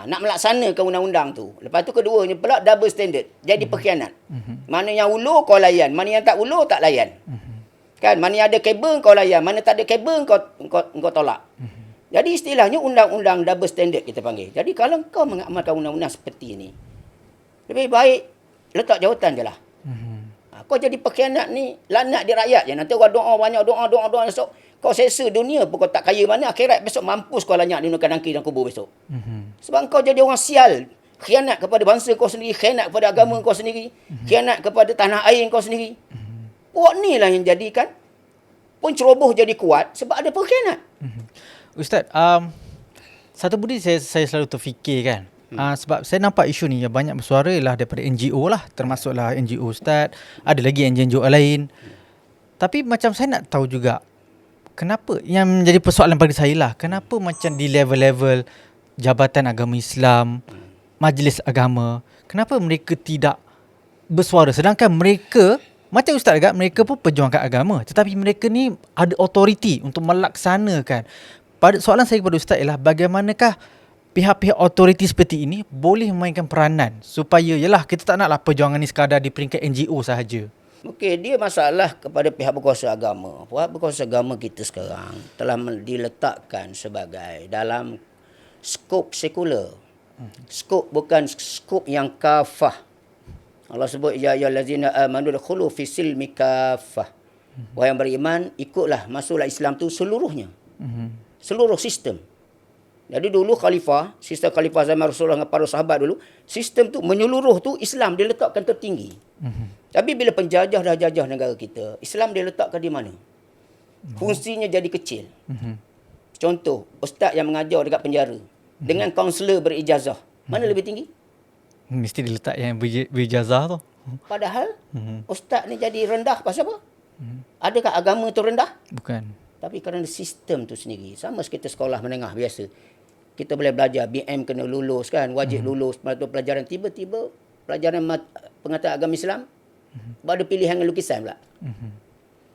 Nak melaksanakan undang-undang tu. Lepas tu keduanya pula double standard. Jadi pengkhianat. Mana yang ulur kau layan, mana yang tak ulur tak layan. Kan, mana yang ada kabel kau layan, mana tak ada kabel kau tolak. Jadi istilahnya undang-undang double standard kita panggil. Jadi kalau kau mengamalkan undang-undang seperti ini, lebih baik letak jawatan je lah. Kau jadi pengkhianat ni, lanat di rakyat je. Nanti orang doa banyak, doa esok. Kau seksa dunia pun kau tak kaya mana, akhirat besok mampus kau lanyak di dangki dan kubur besok. Sebab kau jadi orang sial. Khianat kepada bangsa kau sendiri, khianat kepada agama kau sendiri, khianat kepada tanah air kau sendiri. Buat ni lah yang jadikan penceroboh jadi kuat sebab ada pengkhianat. Ustaz, satu budi saya selalu terfikir kan. Sebab saya nampak isu ni yang banyak bersuara ialah daripada NGO lah, termasuklah NGO Ustaz, ada lagi NGO lain. Tapi macam saya nak tahu juga, kenapa, yang menjadi persoalan bagi saya lah, kenapa macam di level-level Jabatan Agama Islam, Majlis Agama, kenapa mereka tidak bersuara? Sedangkan mereka, macam Ustaz agak, mereka pun perjuangkan agama, tetapi mereka ni ada autoriti untuk melaksanakan. Soalan saya kepada Ustaz ialah bagaimanakah pihak-pihak autoriti seperti ini boleh memainkan peranan supaya, yalah, kita tak naklah perjuangan ni sekadar di peringkat NGO sahaja. Okey, dia masalah kepada pihak berkuasa agama. Pihak berkuasa agama kita sekarang telah diletakkan sebagai dalam skop sekular. Skop bukan skop yang kafah. Allah sebut ya ayyuhallazina amanu dukhulu fi silmi kafah. Wahai yang beriman, ikutlah, masuklah Islam tu seluruhnya. Seluruh sistem. Jadi dulu khalifah, sistem khalifah zaman Rasulullah dengan para sahabat dulu, sistem tu menyeluruh tu Islam diletakkan tertinggi. Tapi bila penjajah dah jajah negara kita, Islam diletakkan di mana? Fungsinya jadi kecil. Contoh, ustaz yang mengajar dekat penjara dengan kaunselor berijazah, mana lebih tinggi? Mesti diletak yang berijazah tu. Padahal ustaz ni jadi rendah pasal apa? Adakah agama tu rendah? Bukan. Tapi kerana sistem tu sendiri. Sama seperti sekolah menengah biasa. Kita boleh belajar BM kena lulus kan, wajib lulus mata pelajaran, tiba-tiba pelajaran pengetahuan agama Islam ada pilihan dengan lukisan pula.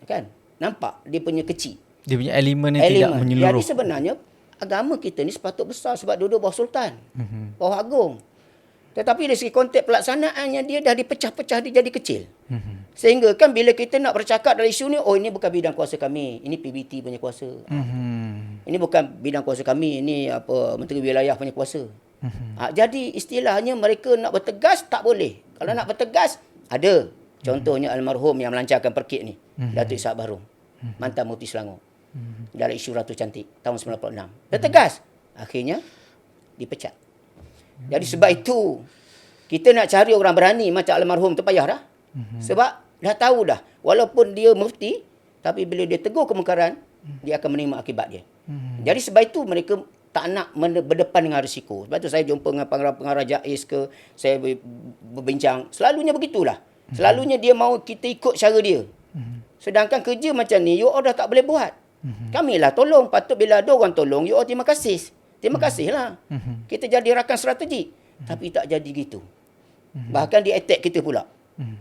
Kan? Nampak dia punya kecil. Dia punya elemen yang tidak menyeluruh. Jadi sebenarnya agama kita ni sepatut besar sebab duduk bawah sultan, bawah agung. Tetapi dari segi konteks pelaksanaannya dia dah dipecah-pecah, dia jadi kecil. Sehingga kan bila kita nak bercakap dalam isu ni, oh ini bukan bidang kuasa kami, ini PBT punya kuasa. Ini bukan bidang kuasa kami, ini Menteri Wilayah punya kuasa. Jadi istilahnya mereka nak bertegas tak boleh. Kalau nak bertegas ada. Contohnya almarhum yang melancarkan perkit ni, Datuk Ishak Bahrum, mantan Mufti Selangor. Dalam isu Ratu Cantik tahun 96. Bertegas. Akhirnya dipecat. Jadi sebab itu kita nak cari orang berani macam almarhum tu payah dah. Sebab dah tahu dah walaupun dia mufti, tapi bila dia tegur kemungkaran, dia akan menerima akibat dia. Jadi sebab itu mereka tak nak berdepan dengan risiko. Sebab tu saya jumpa dengan pengarah-pengarah JAIS ke, saya berbincang, selalunya begitulah. Selalunya dia mahu kita ikut cara dia. Sedangkan kerja macam ni you all dah tak boleh buat. Kamilah tolong, patut bila ada orang tolong you all terima kasih. Terima kasihlah. Kita jadi rakan strategik. Tapi tak jadi gitu. Bahkan dia attack kita pula.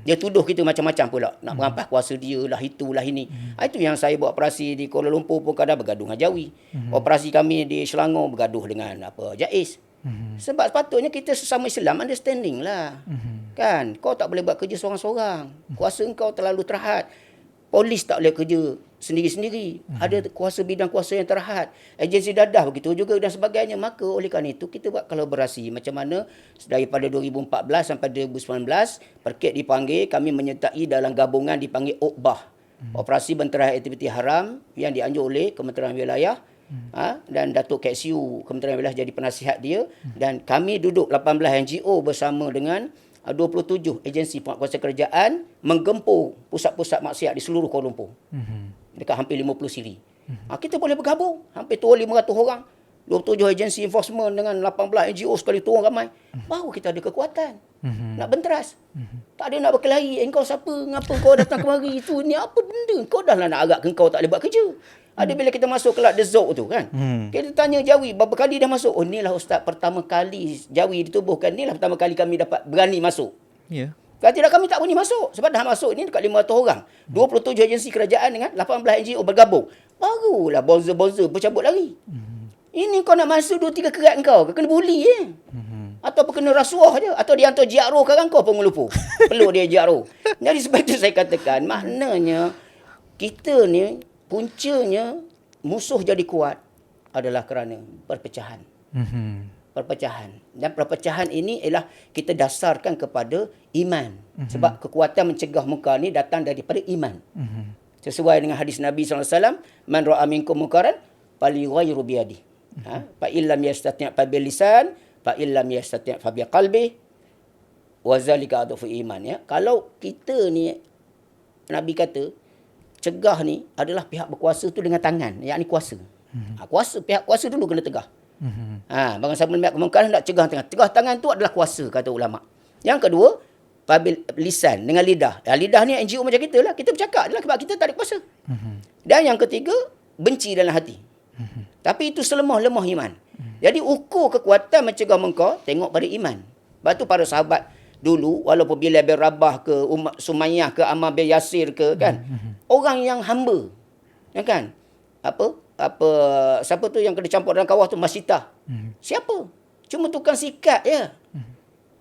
Dia tuduh kita macam-macam pula. Nak merampas kuasa dia lah, itulah ini. Itu yang saya buat operasi di Kuala Lumpur pun kadang bergaduh dengan Jawi. Operasi kami di Selangor bergaduh dengan JAIS. Sebab sepatutnya kita sesama Islam understanding lah. Kan? Kau tak boleh buat kerja seorang-seorang. Kuasa kau terlalu terhad. Polis tak boleh kerja sendiri-sendiri. Ada kuasa bidang kuasa yang terhad. Agensi dadah begitu juga dan sebagainya. Maka oleh kerana itu kita buat kolaborasi. Macam mana daripada 2014 sampai 2019 Perkit dipanggil, kami menyertai dalam gabungan dipanggil OKBAH. Operasi Bentera Aktiviti Haram yang dianjur oleh Kementerian Wilayah Dan Datuk KSU Kementerian Wilayah jadi penasihat dia, dan kami duduk 18 NGO bersama dengan 27 agensi penguatkuasa kerajaan menggempur pusat-pusat maksiat di seluruh Kuala Lumpur. Dekat hampir 50 siri. Kita boleh bergabung hampir 2,500 orang. 27 agensi enforcement dengan 18 NGO sekali tu orang ramai. Baru kita ada kekuatan. Nak benteras. Tak ada nak berkelahi. Engkau siapa? Ngapa kau datang kemari? Itu ni apa benda? Kau dah lah nak agak ke kau tak boleh buat kerja. Ada bila kita masuk kelab The Zok tu kan. Kita tanya Jawi berapa kali dah masuk. Oh ni lah ustaz pertama kali Jawi ditubuhkan. Ni lah pertama kali kami dapat berani masuk. Ya. Kalau tidak kami tak berani masuk. Sebab dah masuk ni dekat 500 orang. 27 agensi kerajaan dengan 18 NGO bergabung. Barulah bonzer-bonzer bercabut lari. Ini kau nak masuk 2-3 kerat kau kena buli ataupun kena rasuah je, atau dia hantar JRO sekarang kau pun lupa. Perlu dia JRO. Jadi sebab itu saya katakan maknanya kita ni puncanya musuh jadi kuat adalah kerana perpecahan. Perpecahan. Dan perpecahan ini ialah kita dasarkan kepada iman. Sebab kekuatan mencegah munkar ni datang daripada iman. Sesuai dengan hadis Nabi SAW, man ra'a minkum munkaran falyughayyiru biyadihi. Fa illam yastati' fa bil lisan, fa illam yastati' fa bi qalbi, wa zalika adhafu iman, ya. Kalau kita ni Nabi kata cegah ni adalah pihak berkuasa tu dengan tangan, yakni kuasa. Kuasa, pihak kuasa dulu kena tegah. Bangsa melihat kemungkaran nak cegah tangan. Cegah tangan tu adalah kuasa kata ulama. Yang kedua, fabil lisan, dengan lidah. Lidah ni NGO macam kita lah. Kita bercakap adalah sebab kita tak ada kuasa. Dan yang ketiga, benci dalam hati. Tapi itu selemah-lemah iman. Jadi ukur kekuatan mencegah munkar tengok pada iman. Sebab tu para sahabat dulu, walaupun Bilal bin Rabah ke Sumayyah ke Ammar bin Yasir ke kan, orang yang hamba. Ya kan? Siapa tu yang kena campur dalam kawah tu? Masitah. Siapa? Cuma tukang sikat je.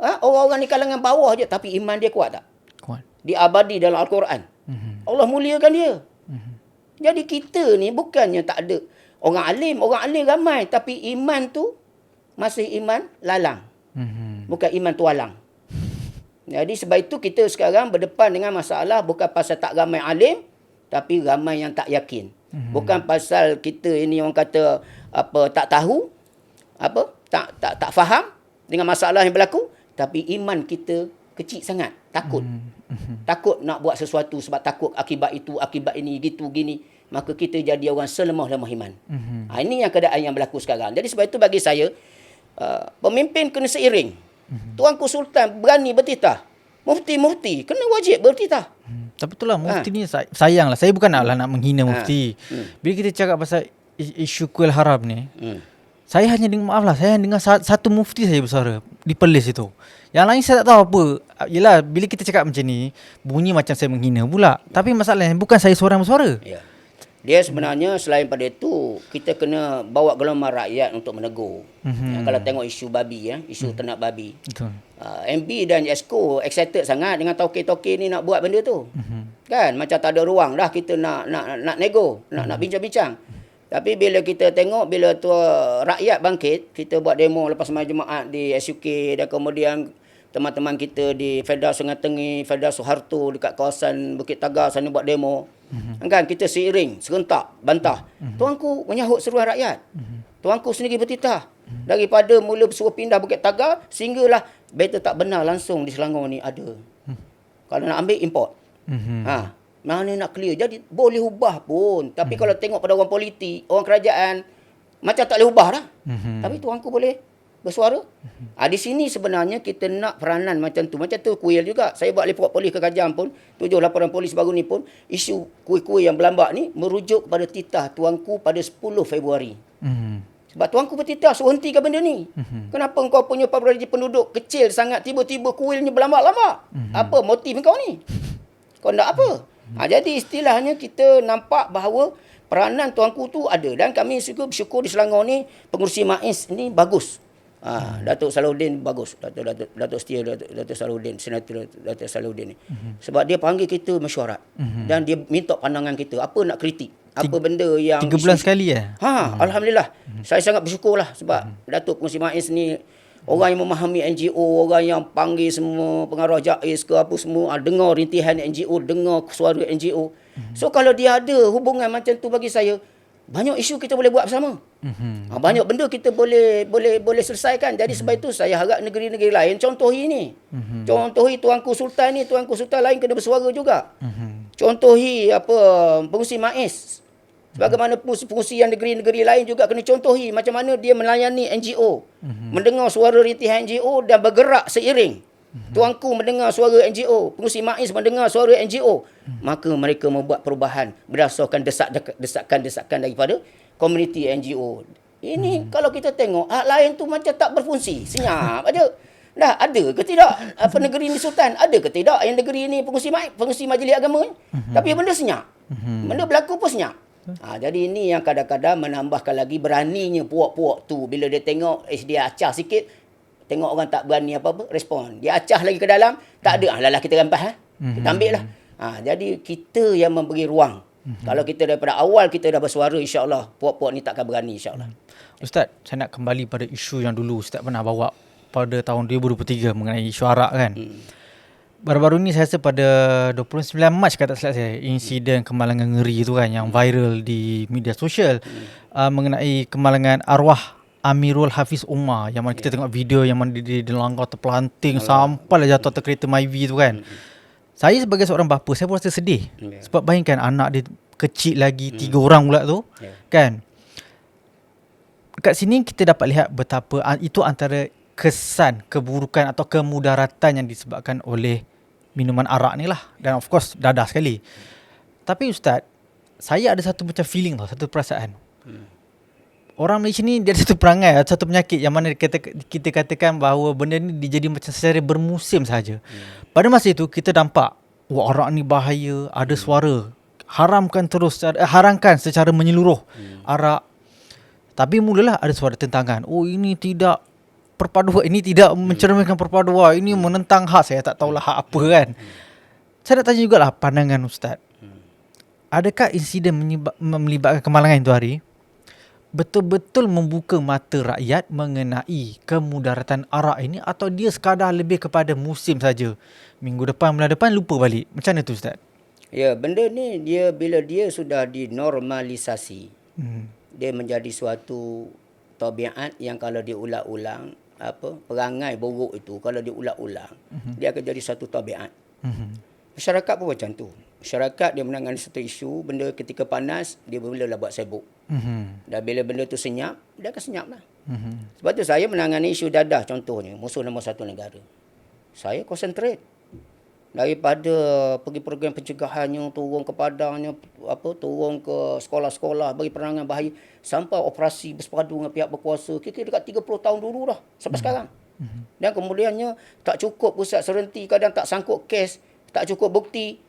Orang-orang ni kalangan bawah je, tapi iman dia kuat tak? Kuat. Dia abadi dalam Al-Quran. Allah muliakan dia. Jadi kita ni bukannya tak ada orang alim ramai, tapi iman tu masih iman lalang. Bukan iman tualang. Jadi sebab itu kita sekarang berdepan dengan masalah bukan pasal tak ramai alim, tapi ramai yang tak yakin. Bukan pasal kita ini orang kata tak tahu, tak faham dengan masalah yang berlaku, tapi iman kita kecil sangat, takut. Takut nak buat sesuatu sebab takut akibat itu, akibat ini, gitu, gini. Maka kita jadi orang selemah-lemah iman. Ini yang keadaan yang berlaku sekarang. Jadi sebab itu bagi saya, pemimpin kena seiring. Tuanku Sultan berani bertitah. Mufti kena wajib bertitah. Tapi itulah mufti ni sayanglah. Saya bukan nak menghina mufti. Bila kita cakap pasal isu kuil haram ni, saya hanya dengar satu mufti saja bersuara di Perlis itu. Yang lain saya tak tahu apa. Yelah, bila kita cakap macam ni, bunyi macam saya menghina pula. Tapi masalahnya bukan saya seorang bersuara. Ya. Dia sebenarnya selain pada itu, kita kena bawa gelombang rakyat untuk menegur. Kalau tengok isu babi, isu ternak babi. Betul. MB dan Esko excited sangat dengan toke-toke ni nak buat benda tu. Kan? Macam tak ada ruang dah kita nak nego, nak bincang-bincang. Tapi bila kita tengok, bila tu rakyat bangkit, kita buat demo lepas sembahyang Jumaat di SUK dan kemudian teman-teman kita di Feda Sungai Tenggih, Feda Soeharto dekat kawasan Bukit Tagar sana buat demo. Kan kita seiring, serentak, bantah. Tuanku menyahut seruan rakyat. Tuanku sendiri bertitah. Daripada mula suruh pindah Bukit Tagar sehinggalah better tak benar langsung di Selangor ni ada. Kalau nak ambil import. Mana nak clear. Jadi boleh ubah pun. Tapi kalau tengok pada orang politik, orang kerajaan, macam tak boleh ubah dah. Tapi tuanku boleh bersuara. Di sini sebenarnya kita nak peranan macam tu. Macam tu kuil juga. Saya buat report polis ke Kajang pun, 7 laporan polis baru ni pun, isu kuil-kuil yang berlambak ni merujuk kepada titah tuanku pada 10 Februari. Sebab tuanku bertitah suruh hentikan benda ni. Kenapa kau punya populasi penduduk kecil sangat tiba-tiba kuilnya berlambak-lambak? Apa motif kau ni? Kau nak apa? Jadi istilahnya kita nampak bahawa peranan tuanku tu ada. Dan kami bersyukur di Selangor ni pengurusi MAIS ni bagus. Datuk Salahuddin bagus. Datuk Setia Datuk Salahuddin, Senator Datuk Salahuddin ni. Sebab dia panggil kita mesyuarat. Dan dia minta pandangan kita. Apa nak kritik? Apa benda yang 3 bulan sekali Alhamdulillah. Saya sangat bersyukurlah sebab Datuk Pengurusi MAIS ni orang yang memahami NGO, orang yang panggil semua pengarah JAIS ke apa semua, dengar rintihan NGO, dengar suara NGO. So kalau dia ada hubungan macam tu bagi saya, banyak isu kita boleh buat bersama. Banyak benda kita boleh selesaikan. Jadi sebab itu saya harap negeri-negeri lain contohi ni. Contohi Tuanku Sultan ni, Tuanku Sultan lain kena bersuara juga. Contohi pengurusi MAIS. Sebagaimana pengurusi negeri-negeri lain juga kena contohi macam mana dia melayani NGO. Mendengar suara rintihan NGO dan bergerak seiring. Tuanku mendengar suara NGO, pengurusi MAIS mendengar suara NGO, maka mereka membuat perubahan berdasarkan desakan daripada komuniti NGO. Ini kalau kita tengok lain tu macam tak berfungsi, senyap aja. Dah ada ke tidak negeri ni Sultan? Ada ke tidak yang negeri ni pengurusi majlis agama ni? Tapi benda senyap. Benda berlaku pun senyap. Jadi ini yang kadang-kadang menambahkan lagi beraninya puak-puak tu bila dia tengok dia acah sikit. Tengok orang tak berani apa-apa, respon. Dia acah lagi ke dalam, tak ada. Alah kita rampas. Kita ambil lah. Jadi kita yang memberi ruang. Kalau kita daripada awal kita dah bersuara, insyaAllah puak-puak ni takkan berani, insyaAllah. Ustaz, saya nak kembali pada isu yang dulu Ustaz pernah bawa pada tahun 2023 mengenai isu arak kan. Baru-baru ni saya rasa pada 29 Mac kata tak silap saya, insiden kemalangan ngeri tu kan yang viral di media sosial mengenai kemalangan arwah Amirul Hafiz Umar, yang mana kita tengok video yang mana dia langgar terpelanting sampailah jatuh atas kereta Myvi tu kan. Saya sebagai seorang bapa, saya pun rasa sedih. Sebab bayangkan anak dia kecil lagi, 3 orang pula tu kan. Dekat sini kita dapat lihat betapa itu antara kesan, keburukan atau kemudaratan yang disebabkan oleh minuman arak ni lah. Dan of course dadah sekali. Tapi Ustaz, saya ada satu macam feeling tau, satu perasaan. Orang Malaysia ni dia ada satu perangai, satu penyakit yang mana kita katakan bahawa benda ni dijadi macam secara bermusim saja. Pada masa itu kita nampak, arak ni bahaya, ada suara, haramkan secara menyeluruh arak. Tapi mulalah ada suara tentangan. Ini tidak perpaduan, ini tidak mencerminkan perpaduan, ini menentang hak. Saya tak tahulah hak apa kan. Saya nak tanya jugalah pandangan Ustaz. Adakah insiden melibatkan kemalangan itu hari betul-betul membuka mata rakyat mengenai kemudaratan arak ini, atau dia sekadar lebih kepada musim saja? Minggu depan, bulan depan lupa balik. Macam mana tu Ustaz? Ya, benda ni bila dia sudah dinormalisasi, dia menjadi suatu tabiat yang kalau diulang-ulang, perangai buruk itu kalau diulang-ulang, dia akan jadi satu tabiat. Masyarakat pun macam tu. Masyarakat dia menangani satu isu, benda ketika panas, dia mulalah buat sibuk. Dan bila benda tu senyap, dia akan senyap lah. Sebab tu saya menangani isu dadah contohnya, musuh nombor 1 negara. Saya konsentrate. Daripada pergi program pencegahannya, turun ke padangnya, turun ke sekolah-sekolah, bagi penerangan bahaya, sampai operasi bersepadu dengan pihak berkuasa, kira dekat 30 tahun dulu dah, sampai sekarang. Dan kemudiannya, tak cukup pusat serenti, kadang tak sangkut kes, tak cukup bukti,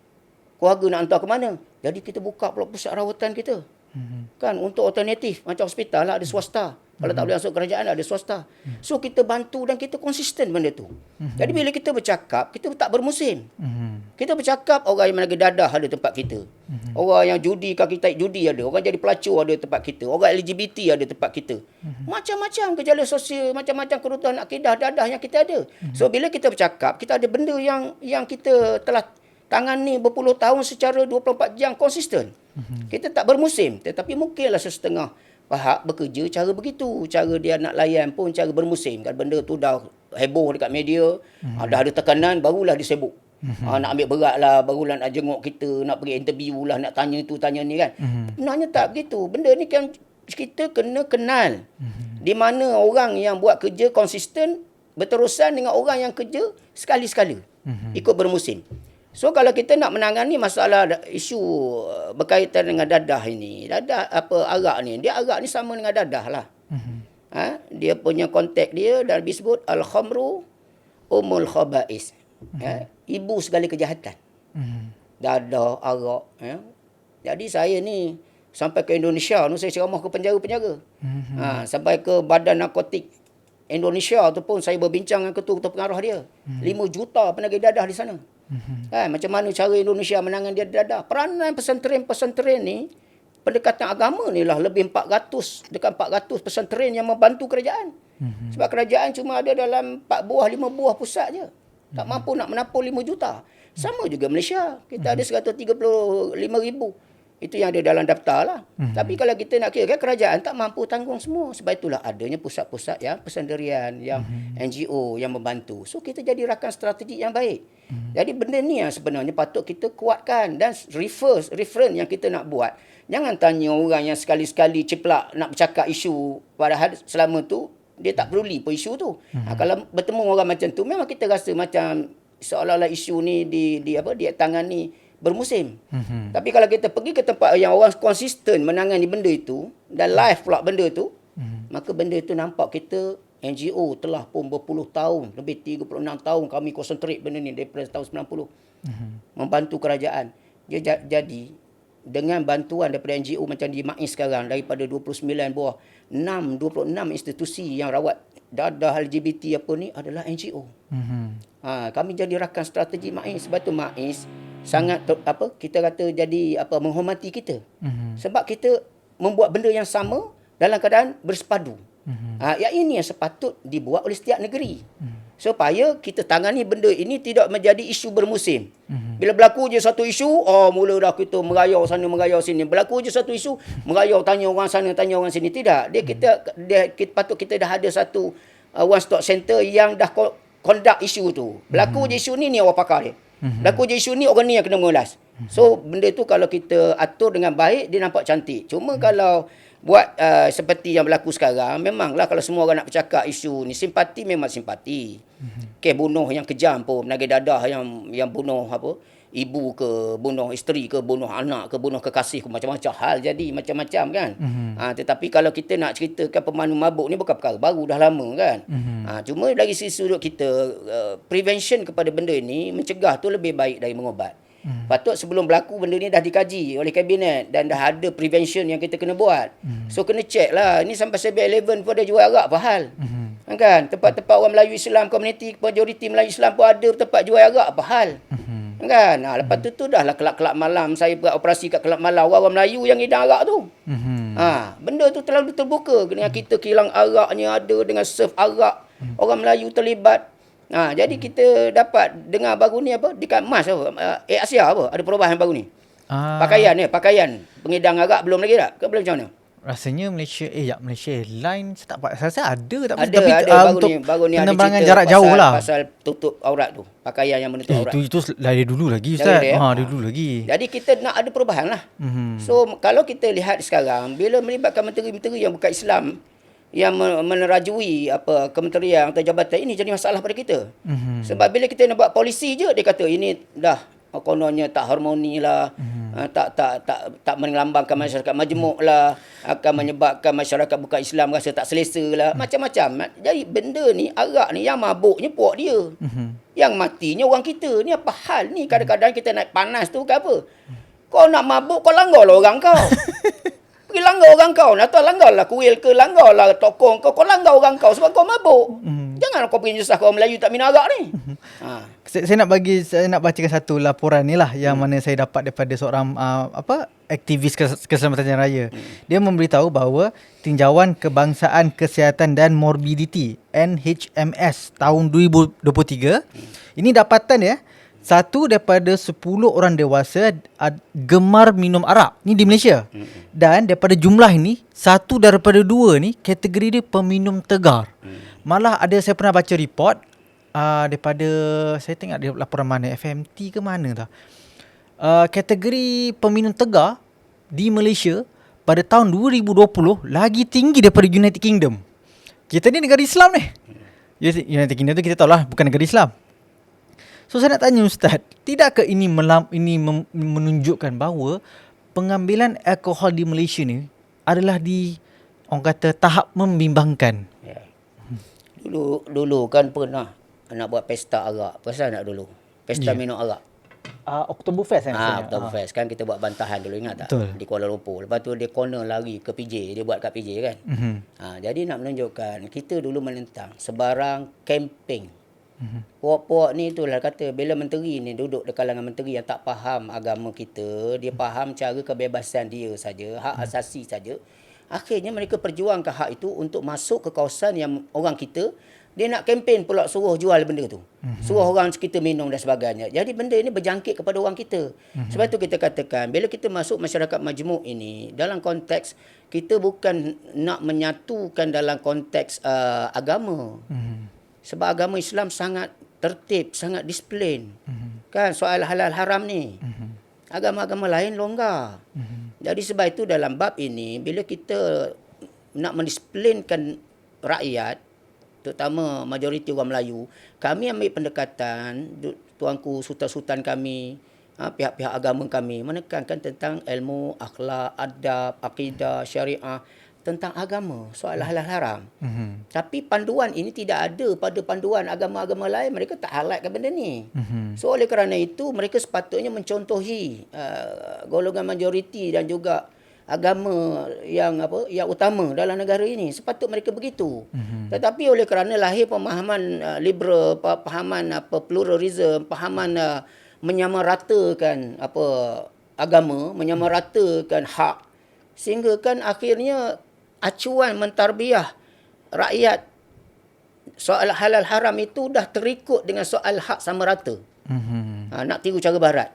keluarga nak hantar ke mana. Jadi kita buka pula pusat rawatan kita. Kan, untuk alternatif, macam hospital lah, ada swasta. Kalau tak boleh masuk kerajaan, ada swasta. So kita bantu dan kita konsisten benda tu. Jadi bila kita bercakap, kita tak bermusim. Kita bercakap, orang yang menaga dadah ada tempat kita. Orang yang judi, kaki tarik judi ada. Orang jadi pelacur ada tempat kita. Orang LGBT ada tempat kita. Macam-macam gejala sosial, macam-macam kerutuhan akidah dadah yang kita ada. So bila kita bercakap, kita ada benda yang kita telah tangani berpuluh tahun secara 24 jam konsisten. Kita tak bermusim, tetapi mungkinlah sesetengah pihak bekerja cara begitu. Cara dia nak layan pun cara bermusim. Kan benda tu dah heboh dekat media, dah ada tekanan, barulah dia sibuk. Nak ambil berat lah, barulah nak jenguk kita, nak pergi interview lah, nak tanya tu, tanya ni kan. Sebenarnya tak begitu. Benda ni kan kita kena kenal. Di mana orang yang buat kerja konsisten, berterusan dengan orang yang kerja sekali-sekala. Ikut bermusim. So kalau kita nak menangani masalah isu berkaitan dengan dadah ini, dadah arak ni, dia arak ni sama dengan dadah lah. Dia punya konteks dia dan disebut al-khamru umul khaba'is. Ibu segala kejahatan. Dadah, arak. Jadi saya ni sampai ke Indonesia, saya ceramah ke penjara-penjara. Sampai ke Badan Narkotik Indonesia tu pun saya berbincang dengan ketua-ketua pengarah dia. 5 juta penagih dadah di sana. Macam mana cara Indonesia menangani dia dadah. Peranan pesantren-pesantren ni, pendekatan agama ni lah lebih 400, dekat 400 pesantren yang membantu kerajaan. Sebab kerajaan cuma ada dalam 4 buah, 5 buah pusat je. Tak mampu nak menampung 5 juta. Sama juga Malaysia. Kita ada 135,000 Itu yang ada dalam daftar lah. Tapi kalau kita nak kira kan, kerajaan tak mampu tanggung semua. Sebab itulah adanya pusat-pusat yang persendirian, yang NGO yang membantu. So kita jadi rakan strategi yang baik. Jadi benda ni yang sebenarnya patut kita kuatkan. Dan reference yang kita nak buat, jangan tanya orang yang sekali-sekali ciplak nak bercakap isu, padahal selama tu dia tak peduli pun isu tu. Kalau bertemu orang macam tu, memang kita rasa macam seolah-olah isu ni ditangani bermusim. Tapi kalau kita pergi ke tempat yang orang konsisten menangani benda itu dan live pula benda tu, maka benda itu nampak kita NGO telah pun berpuluh tahun, lebih 36 tahun kami concentrate benda ni daripada tahun 90. Membantu kerajaan. Dia jadi dengan bantuan daripada NGO macam di MAIS sekarang, daripada 29 buah 26 institusi yang rawat dadah LGBT apa ni adalah NGO. Kami jadi rakan strategi MAIS. Sebab tu MAIS sangat kita kata jadi menghormati kita. Sebab kita membuat benda yang sama dalam keadaan bersepadu. Yang ini yang sepatut dibuat oleh setiap negeri. Supaya kita tangani benda ini tidak menjadi isu bermusim. Bila berlaku je satu isu, mula dah kita merayau sana merayau sini. Berlaku je satu isu, merayau tanya orang sana tanya orang sini. Tidak. Patut kita dah ada satu one stop center yang dah conduct isu tu. Berlaku je isu ni awak pakar dia. Berlaku je isu ni, orang ni yang kena mengulas. So, benda tu kalau kita atur dengan baik, dia nampak cantik. Cuma kalau buat seperti yang berlaku sekarang, memanglah kalau semua orang nak bercakap isu ni, simpati memang simpati. Bunuh yang kejam pun, menagih dadah yang bunuh ibu ke, bunuh isteri ke, bunuh anak ke, bunuh kekasih ke, macam-macam hal jadi, macam-macam kan. Tetapi kalau kita nak ceritakan pemandu mabuk ni bukan perkara baru, dah lama kan. Cuma dari sisi sudut kita, prevention kepada benda ni, mencegah tu lebih baik dari mengobat. Patut sebelum berlaku benda ni dah dikaji oleh kabinet dan dah ada prevention yang kita kena buat. So kena check lah, ni sampai 7-Eleven pun ada jual arak apa hal. Kan, tempat-tempat orang Melayu Islam, community majoriti Melayu Islam pun ada tempat jual arak apa hal. Kan, lepas tu dah lah kelab-kelab malam, saya buat operasi kat kelab malam, orang Melayu yang hidang arak tu. Benda tu terlalu terbuka dengan kita kilang araknya ada, dengan serve arak, orang Melayu terlibat. Jadi kita dapat dengar baru ni dekat MAS Asia ada perubahan baru ni. Pakaian pengedang arak belum lagi tak? Belum macam mana? Rasanya Malaysia Airlines tak rasa ada tak ada, tapi baru ni ada penerbangan cerita jarak jauh lah. Pasal tutup aurat tu, pakaian yang menutup aurat. Itu dari dulu lagi Ustaz. Dari dulu lagi. Jadi kita nak ada perubahan lah. So kalau kita lihat sekarang, bila melibatkan menteri-menteri yang bukan Islam, yang menerajui kementerian atau jabatan ini, jadi masalah pada kita. Sebab bila kita nak buat polisi je, dia kata ini dah kononnya tak harmoni lah, tak melambangkan masyarakat majmuk lah, akan menyebabkan masyarakat bukan Islam rasa tak selesa lah, macam-macam. Jadi benda ni, arak ni, yang mabuknya puak dia, yang matinya orang kita. Ni apa hal ni? Kadang-kadang kita naik panas tu ke apa, kau nak mabuk, kau langgar lah orang kau. Pergi langgar orang kau, atau langgar lah kuil ke, langgar lah tokong kau langgar orang kau sebab kau mabuk. Jangan kau pergi nyusah kau Melayu tak minum arak ni. Saya nak bacakan satu laporan ni lah yang mana saya dapat daripada seorang aktivis keselamatan jalan raya. Dia memberitahu bahawa Tinjauan Kebangsaan Kesihatan dan Morbiditi NHMS tahun 2023 ini dapatan ya, 1 daripada 10 orang dewasa gemar minum arak ni di Malaysia. Dan daripada jumlah ini, 1 daripada 2 ni kategori dia peminum tegar. Malah saya pernah baca report daripada, saya tengok dia laporan mana, FMT ke mana tak, kategori peminum tegar di Malaysia pada tahun 2020 lagi tinggi daripada United Kingdom. Kita ni negara Islam ni. United Kingdom tu kita tahu lah bukan negara Islam. So saya nak tanya Ustaz, tidakkah ini menunjukkan bahawa pengambilan alkohol di Malaysia ni adalah di, orang kata, tahap membimbangkan? Ya. Dulu kan pernah nak buat pesta arak. Pasal nak dulu? Pesta minum arak. Oktoberfest kan? Oktoberfest kan kita buat bantahan dulu, ingat tak? Di Kuala Lumpur. Lepas tu dia corner lari ke PJ, dia buat kat PJ kan. Jadi nak menunjukkan kita dulu menentang sebarang camping. Puak-puak ni itulah kata, bila menteri ni duduk di kalangan menteri yang tak faham agama kita, dia faham cara kebebasan dia saja, hak asasi saja. Akhirnya mereka perjuangkan hak itu untuk masuk ke kawasan yang orang kita dia nak kempen pula suruh jual benda tu. Suruh orang kita minum dan sebagainya. Jadi benda ini berjangkit kepada orang kita. Sebab tu kita katakan, bila kita masuk masyarakat majmuk ini, dalam konteks, kita bukan nak menyatukan dalam konteks agama. Sebab agama Islam sangat tertib, sangat disiplin. Kan, soal halal haram ni. Agama-agama lain longgar. Jadi sebab itu dalam bab ini, bila kita nak mendisiplinkan rakyat, terutama majoriti orang Melayu, kami ambil pendekatan, tuanku, sultan-sultan kami, pihak-pihak agama kami menekankan tentang ilmu, akhlak, adab, akidah, syariah, tentang agama, soal halal haram. Tapi panduan ini tidak ada pada panduan agama-agama lain. Mereka tak highlightkan benda ni. So oleh kerana itu, mereka sepatutnya mencontohi golongan majoriti dan juga agama yang utama dalam negara ini. Sepatut mereka begitu. Tetapi oleh kerana lahir pemahaman liberal, pemahaman pluralism, pemahaman menyamaratakan agama, menyamaratakan hak, sehingga kan akhirnya acuan mentarbiah rakyat soal halal haram itu dah terikut dengan soal hak sama rata. Nak tiru cara barat.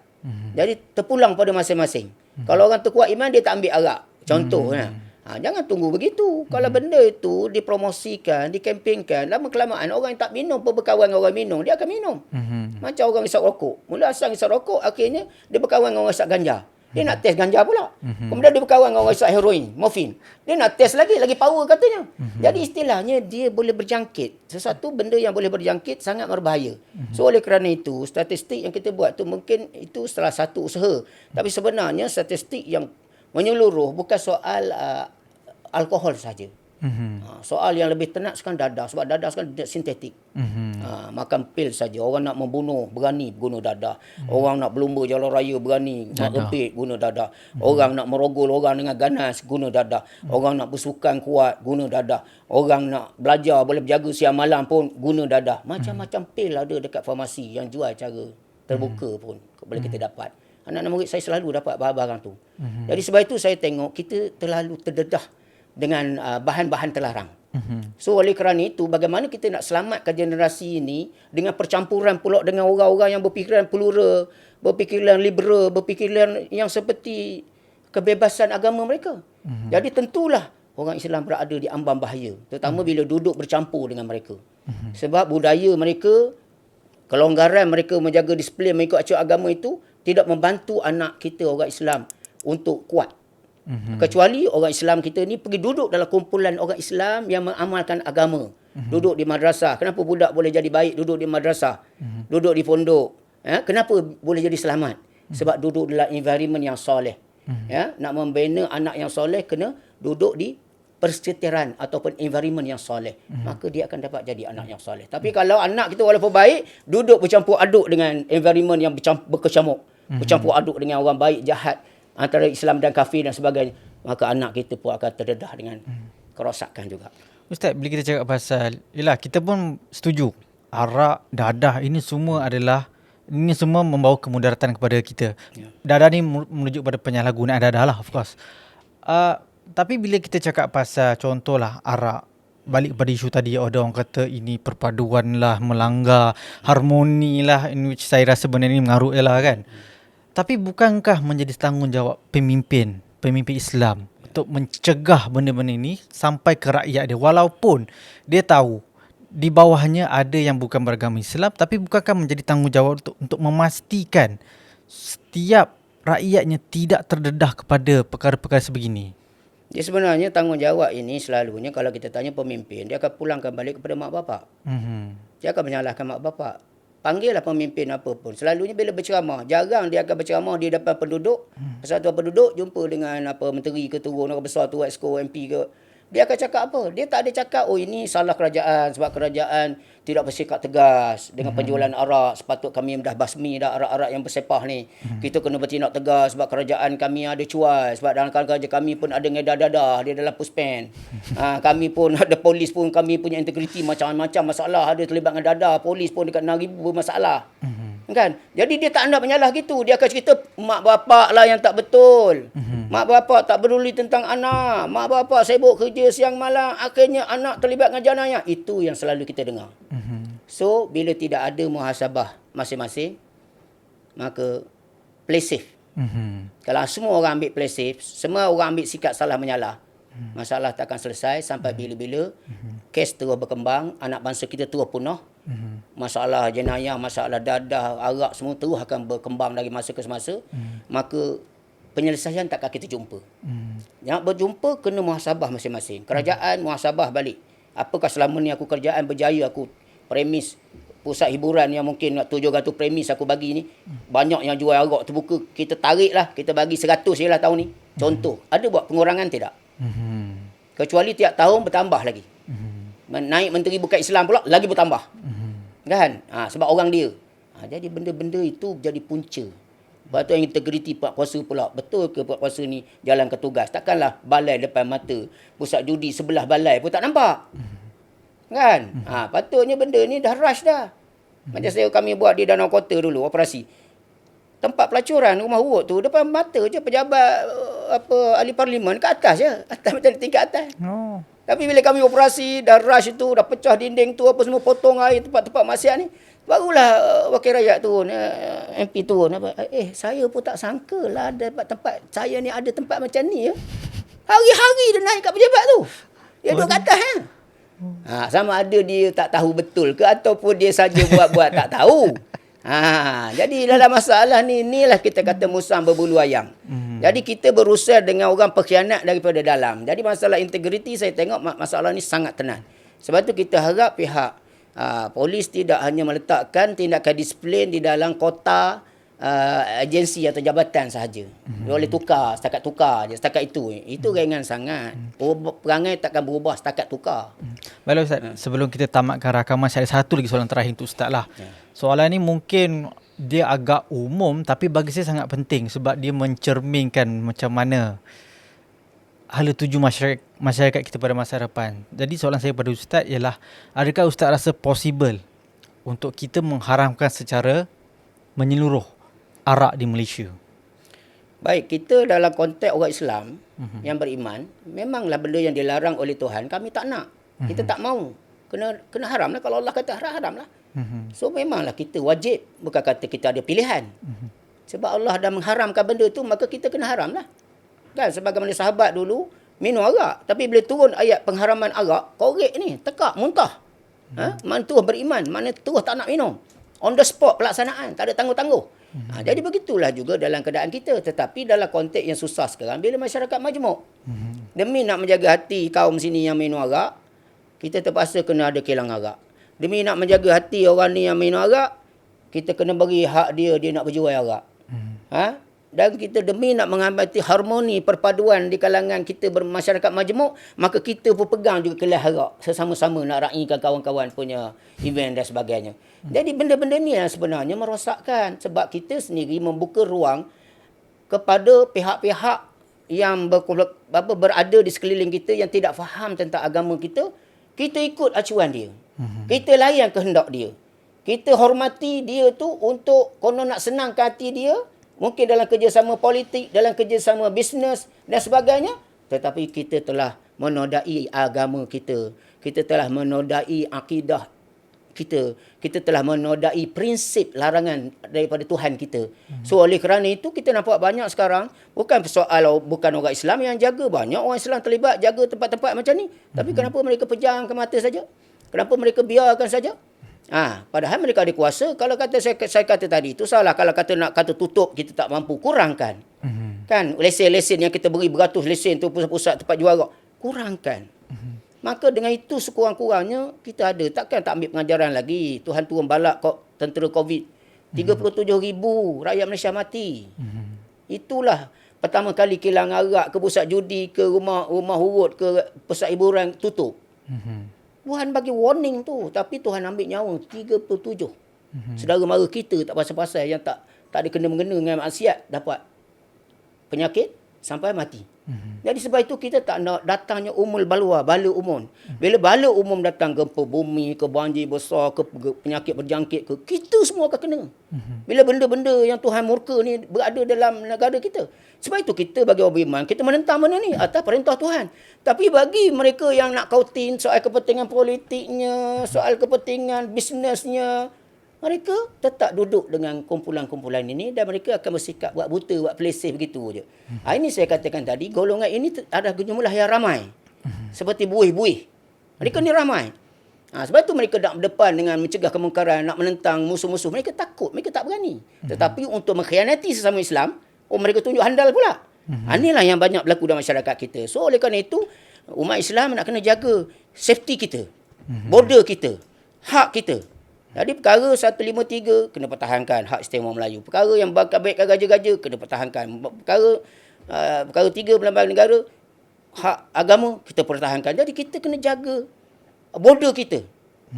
Jadi terpulang pada masing-masing. Kalau orang tu kuat iman, dia tak ambil arak. Contoh. Jangan tunggu begitu. Kalau benda itu dipromosikan, dikempenkan, lama-kelamaan orang yang tak minum pun berkawan dengan orang minum, dia akan minum. Macam orang isap rokok. Mula asal isap rokok, akhirnya dia berkawan dengan orang isap ganja. Dia nak test ganja pula. Kemudian dia berkawan dengan orang isap heroin, morfin. Dia nak test lagi power katanya. Jadi istilahnya dia boleh berjangkit. Sesuatu benda yang boleh berjangkit sangat berbahaya. So oleh kerana itu, statistik yang kita buat tu mungkin itu salah satu usaha. Tapi sebenarnya statistik yang menyeluruh bukan soal alkohol saja. Soal yang lebih tenak sekarang dadah. Sebab dadah sekarang sintetik. Makan pil saja. Orang nak membunuh, berani guna dadah. Orang nak berlumba jalan raya, berani nak repit, guna dadah. Orang nak merogol orang dengan ganas, guna dadah. Orang nak bersukan kuat, guna dadah. Orang nak belajar, boleh berjaga siang malam pun, guna dadah. Macam-macam pil ada dekat farmasi yang jual cara terbuka pun boleh kita dapat. Anak-anak murid saya selalu dapat barang-barang tu. Jadi sebab itu saya tengok kita terlalu terdedah dengan bahan-bahan terlarang. So oleh kerana itu, bagaimana kita nak selamatkan generasi ini dengan percampuran pula dengan orang-orang yang berfikiran plural, berfikiran liberal, berfikiran yang seperti kebebasan agama mereka. Jadi tentulah orang Islam berada di ambang bahaya, terutama bila duduk bercampur dengan mereka. Sebab budaya mereka, kelonggaran mereka menjaga disiplin mengikut acuan agama itu tidak membantu anak kita orang Islam untuk kuat. Kecuali orang Islam kita ni pergi duduk dalam kumpulan orang Islam yang mengamalkan agama. Duduk di madrasah. Kenapa budak boleh jadi baik duduk di madrasah? Duduk di pondok. Kenapa boleh jadi selamat? Sebab duduk dalam environment yang soleh. Nak membina anak yang soleh, kena duduk di persekitaran ataupun environment yang soleh. Maka dia akan dapat jadi anak yang soleh. Tapi kalau anak kita walaupun baik, duduk bercampur aduk dengan environment yang berkecamuk. Bercampur aduk dengan orang baik, jahat, antara Islam dan kafir dan sebagainya, maka anak kita pun akan terdedah dengan kerosakan juga. Ustaz, bila kita cakap pasal, yelah, kita pun setuju arak, dadah, ini semua membawa kemudaratan kepada kita. Dadah ni merujuk pada penyalahgunaan dadah lah, of course. Tapi bila kita cakap pasal contohlah arak, balik kepada isu tadi, ada orang kata ini perpaduan lah, melanggar harmoni lah, in which saya rasa benda ni mengarut lah kan. Tapi bukankah menjadi tanggungjawab pemimpin Islam untuk mencegah benda-benda ini sampai ke rakyat dia, walaupun dia tahu di bawahnya ada yang bukan beragama Islam, tapi bukankah menjadi tanggungjawab untuk memastikan setiap rakyatnya tidak terdedah kepada perkara-perkara sebegini? Dia sebenarnya tanggungjawab ini selalunya kalau kita tanya pemimpin, dia akan pulangkan balik kepada mak bapak. Dia akan menyalahkan mak bapak. Panggillah pemimpin apa pun. Selalunya bila berceramah, jarang dia akan berceramah di depan penduduk. Persatuan penduduk jumpa dengan menteri ke turun orang besar tu, exco, MP ke. Dia akan cakap apa? Dia tak ada cakap, oh ini salah kerajaan sebab kerajaan tidak bersikap tegas dengan penjualan arak. Sepatut kami dah basmi dah arak-arak yang bersepah ni. Kita kena bertindak tegas sebab kerajaan kami ada cuai. Sebab dalam kerajaan kami pun ada ngedar-dadah, dia dalam puspen. Kami pun ada polis pun, kami punya integriti macam-macam masalah. Ada terlibat dengan dadah, polis pun dekat 6,000 bermasalah. Kan? Jadi dia tak nak menyalah gitu. Dia akan cerita mak bapak lah yang tak betul. Mak bapak tak peduli tentang anak. Mak bapak sibuk kerja siang malam. Akhirnya anak terlibat dengan jenayah. Itu yang selalu kita dengar. So, bila tidak ada muhasabah masing-masing, maka play safe. Kalau semua orang ambil play safe, semua orang ambil sikap salah menyalah, masalah takkan selesai sampai bila-bila. Kes terus berkembang, anak bangsa kita terus punah. Masalah jenayah, masalah dadah, arak semua terus akan berkembang dari masa ke semasa. Maka penyelesaian takkan kita jumpa. Yang berjumpa kena muhasabah masing-masing. Kerajaan muhasabah balik. Apakah selama ni aku kerjaan berjaya, aku premis pusat hiburan yang mungkin 700 premis aku bagi ni, banyak yang jual arak terbuka, kita tarik lah, kita bagi 100 je lah tahun ni. Contoh, ada buat pengurangan tidak? Kecuali tiap tahun bertambah lagi. Naik menteri bukan Islam pula, lagi bertambah. Kan? Sebab orang dia. Jadi benda-benda itu jadi punca. Lepas tu integriti Pak Kuasa pula. Betul ke Pak Kuasa ni jalan ke tugas? Takkanlah balai depan mata, pusat judi sebelah balai pun tak nampak. Kan? Patutnya benda ni dah rush dah. Macam kami buat di Danau Kota dulu, operasi. Tempat pelacuran rumah urut tu depan mata je pejabat ahli parlimen kat atas je. Atas macam tingkat atas. Tapi bila kami operasi, dah rush tu, dah pecah dinding tu, apa semua, potong air tempat-tempat maksiat ni, barulah wakil rakyat turun, MP turun. Saya pun tak sangka lah tempat saya ni ada tempat macam ni. Hari-hari dia naik kat pejabat tu. Dia duduk kat atas. Sama ada dia tak tahu betul ke ataupun dia saja buat-buat tak tahu. Jadi dalam masalah ni, inilah kita kata musang berbulu ayam. Jadi kita berusaha dengan orang pengkhianat daripada dalam. Jadi masalah integriti saya tengok masalah ni sangat tenang. Sebab tu kita harap pihak polis tidak hanya meletakkan tindakan disiplin di dalam kota agensi atau jabatan sahaja. Dia boleh tukar, setakat tukar je, setakat itu. Itu ringan sangat. Perangai takkan berubah setakat tukar. Baiklah Ustaz, sebelum kita tamatkan rakaman, saya ada satu lagi soalan terakhir untuk Ustaz lah. Soalan ni mungkin dia agak umum tapi bagi saya sangat penting sebab dia mencerminkan macam mana hala tuju masyarakat kita pada masa depan. Jadi soalan saya pada Ustaz ialah, adakah Ustaz rasa possible untuk kita mengharamkan secara menyeluruh arak di Malaysia? Baik, kita dalam konteks orang Islam yang beriman, memanglah benda yang dilarang oleh Tuhan kami tak nak. Kita tak mau. Kena haram lah. Kalau Allah kata haram lah. So memanglah kita wajib, bukan kata kita ada pilihan. Sebab Allah dah mengharamkan benda tu, maka kita kena haram lah. Kan, sebagaimana sahabat dulu minum arak, tapi bila turun ayat pengharaman arak, korek ni, tekak, muntah. Mana terus beriman, mana terus tak nak minum. On the spot pelaksanaan, tak ada tangguh-tangguh. Jadi begitulah juga dalam keadaan kita. Tetapi dalam konteks yang susah sekarang, bila masyarakat majmuk, demi nak menjaga hati kaum sini yang minum arak, kita terpaksa kena ada kilang arak. Demi nak menjaga hati orang ni yang minum arak, kita kena bagi hak dia nak berjual arak. Dan kita demi nak mengamati harmoni perpaduan di kalangan kita bermasyarakat majmuk, maka kita pun pegang juga kelas arak sesama-sama nak raikan kawan-kawan punya event dan sebagainya. Jadi benda-benda ni yang sebenarnya merosakkan sebab kita sendiri membuka ruang kepada pihak-pihak yang berada di sekeliling kita yang tidak faham tentang agama kita. Kita ikut acuan dia. Kita layan kehendak dia. Kita hormati dia tu untuk konon nak senangkan hati dia. Mungkin dalam kerjasama politik, dalam kerjasama bisnes dan sebagainya. Tetapi kita telah menodai agama kita. Kita telah menodai akidah kita. Kita telah menodai prinsip larangan daripada Tuhan kita. So oleh kerana itu kita nampak banyak sekarang, bukan orang Islam yang jaga. Banyak orang Islam terlibat jaga tempat-tempat macam ni. Tapi kenapa mereka pejamkan mata saja? Kenapa mereka biarkan saja? Padahal mereka ada kuasa. Kalau kata saya kata tadi itu salah. Kalau nak kata tutup, kita tak mampu, kurangkan. Kan lesen-lesen yang kita beri beratus lesen tu pusat-pusat tempat jual arak, kurangkan. Maka dengan itu sekurang-kurangnya kita ada. Takkan tak ambil pengajaran lagi. Tuhan turun balak tentera COVID. 37,000 rakyat Malaysia mati. Itulah pertama kali kilang arak ke pusat judi ke rumah urut ke pusat hiburan tutup. Tuhan bagi warning tu, tapi Tuhan ambil nyawa 37. Saudara mara kita tak pasal-pasal yang tak ada kena-mengena dengan maksiat dapat penyakit sampai mati. Jadi sebab itu kita tak nak datangnya umul balwa, bala umum. Bila bala umum datang, gempa bumi ke, banjir besar ke, penyakit berjangkit ke, kita semua akan kena. Bila benda-benda yang Tuhan murka ni berada dalam negara kita. Sebab itu kita bagi orang beriman, kita menentang benda ni atas perintah Tuhan. Tapi bagi mereka yang nak kautin soal kepentingan politiknya, soal kepentingan bisnesnya, mereka tetap duduk dengan kumpulan-kumpulan ini dan mereka akan bersikap buat buta, buat pelisih begitu je. Ini saya katakan tadi, golongan ini ada jumlah yang ramai. Seperti buih-buih. Mereka ni ramai. Sebab itu mereka nak berdepan dengan mencegah kemungkaran, nak menentang musuh-musuh. Mereka takut, mereka tak berani. Tetapi untuk mengkhianati sesama Islam, mereka tunjuk handal pula. Inilah yang banyak berlaku dalam masyarakat kita. So oleh kerana itu, umat Islam nak kena jaga safety kita, border kita, hak kita. Jadi perkara 153 kena pertahankan hak istimewa Melayu. Perkara yang baikkan gaja-gaja kena pertahankan. Perkara 3 Perlembagaan Negara, hak agama kita pertahankan. Jadi kita kena jaga border kita.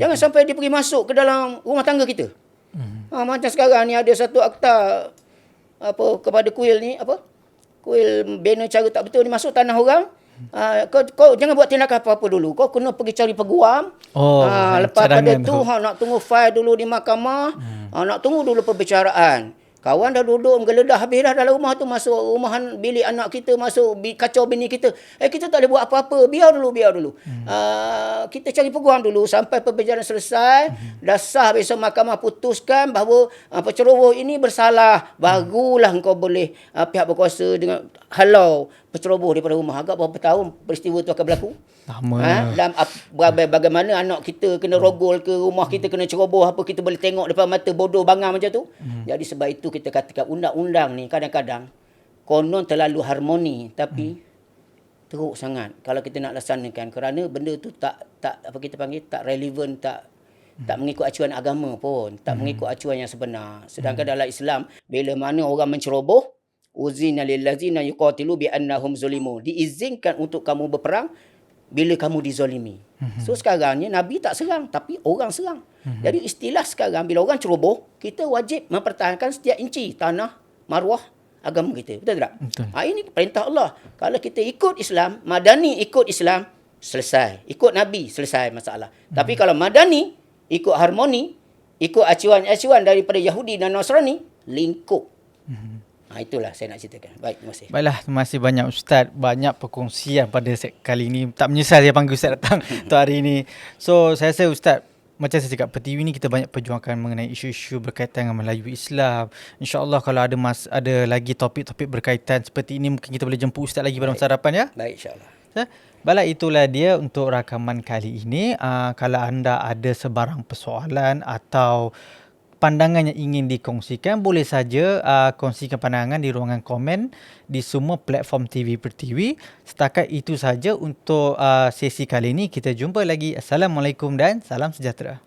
Jangan sampai dia pergi masuk ke dalam rumah tangga kita. Macam sekarang ni ada satu akta kepada kuil ni, kuil bina cara tak betul ni masuk tanah orang. Kau jangan buat tindakan apa-apa dulu. Kau kena pergi cari peguam. Lepas pada tu nak tunggu file dulu di mahkamah. Nak tunggu dulu perbicaraan. Kawan dah duduk menggeledah habis dah dalam rumah tu, masuk rumahan bilik anak kita, masuk kacau bini kita. Kita tak boleh buat apa-apa. Biar dulu. Kita cari peguam dulu sampai perbicaraan selesai. Dah sah, besok mahkamah putuskan bahawa penceroboh ini bersalah. Barulah kau boleh pihak berkuasa dengan halau penceroboh daripada rumah. Agak berapa tahun peristiwa tu akan berlaku? Lama. Dan bagaimana anak kita kena rogol ke, rumah kita kena ceroboh, apa kita boleh tengok depan mata, bodoh bangang macam tu. Jadi sebab itu kita katakan undang-undang ni kadang-kadang konon terlalu harmoni tapi teruk sangat kalau kita nak laksanakan, kerana benda tu tak relevan, tak mengikut acuan agama pun, tak mengikut acuan yang sebenar. Sedangkan dalam Islam, bila mana orang menceroboh, uzina lil ladzina yuqatilu bi annahum zulimu, diizinkan untuk kamu berperang bila kamu dizalimi. So sekarang ni Nabi tak serang tapi orang serang. Jadi istilah sekarang bila orang ceroboh, kita wajib mempertahankan setiap inci tanah maruah agama kita. Betul tak? Betul. Ini perintah Allah. Kalau kita ikut Islam, Madani ikut Islam, selesai. Ikut Nabi, selesai masalah. Tapi kalau Madani ikut harmoni, ikut acuan-acuan daripada Yahudi dan Nasrani, lingkup. Itulah saya nak ceritakan. Baik, terima kasih. Baiklah, terima kasih banyak Ustaz. Banyak perkongsian pada kali ini. Tak menyesal saya panggil Ustaz datang untuk hari ini. So, saya rasa Ustaz, macam saya cakap, Pertiwi ni kita banyak perjuangkan mengenai isu-isu berkaitan dengan Melayu Islam. InsyaAllah kalau ada lagi topik-topik berkaitan seperti ini, mungkin kita boleh jemput Ustaz lagi pada masa hadapan ya. Baik, insyaAllah. Baiklah, itulah dia untuk rakaman kali ini. Kalau anda ada sebarang persoalan atau pandangan yang ingin dikongsikan, boleh saja kongsikan pandangan di ruangan komen di semua platform TV Pertiwi. Setakat itu saja untuk sesi kali ini. Kita jumpa lagi. Assalamualaikum dan salam sejahtera.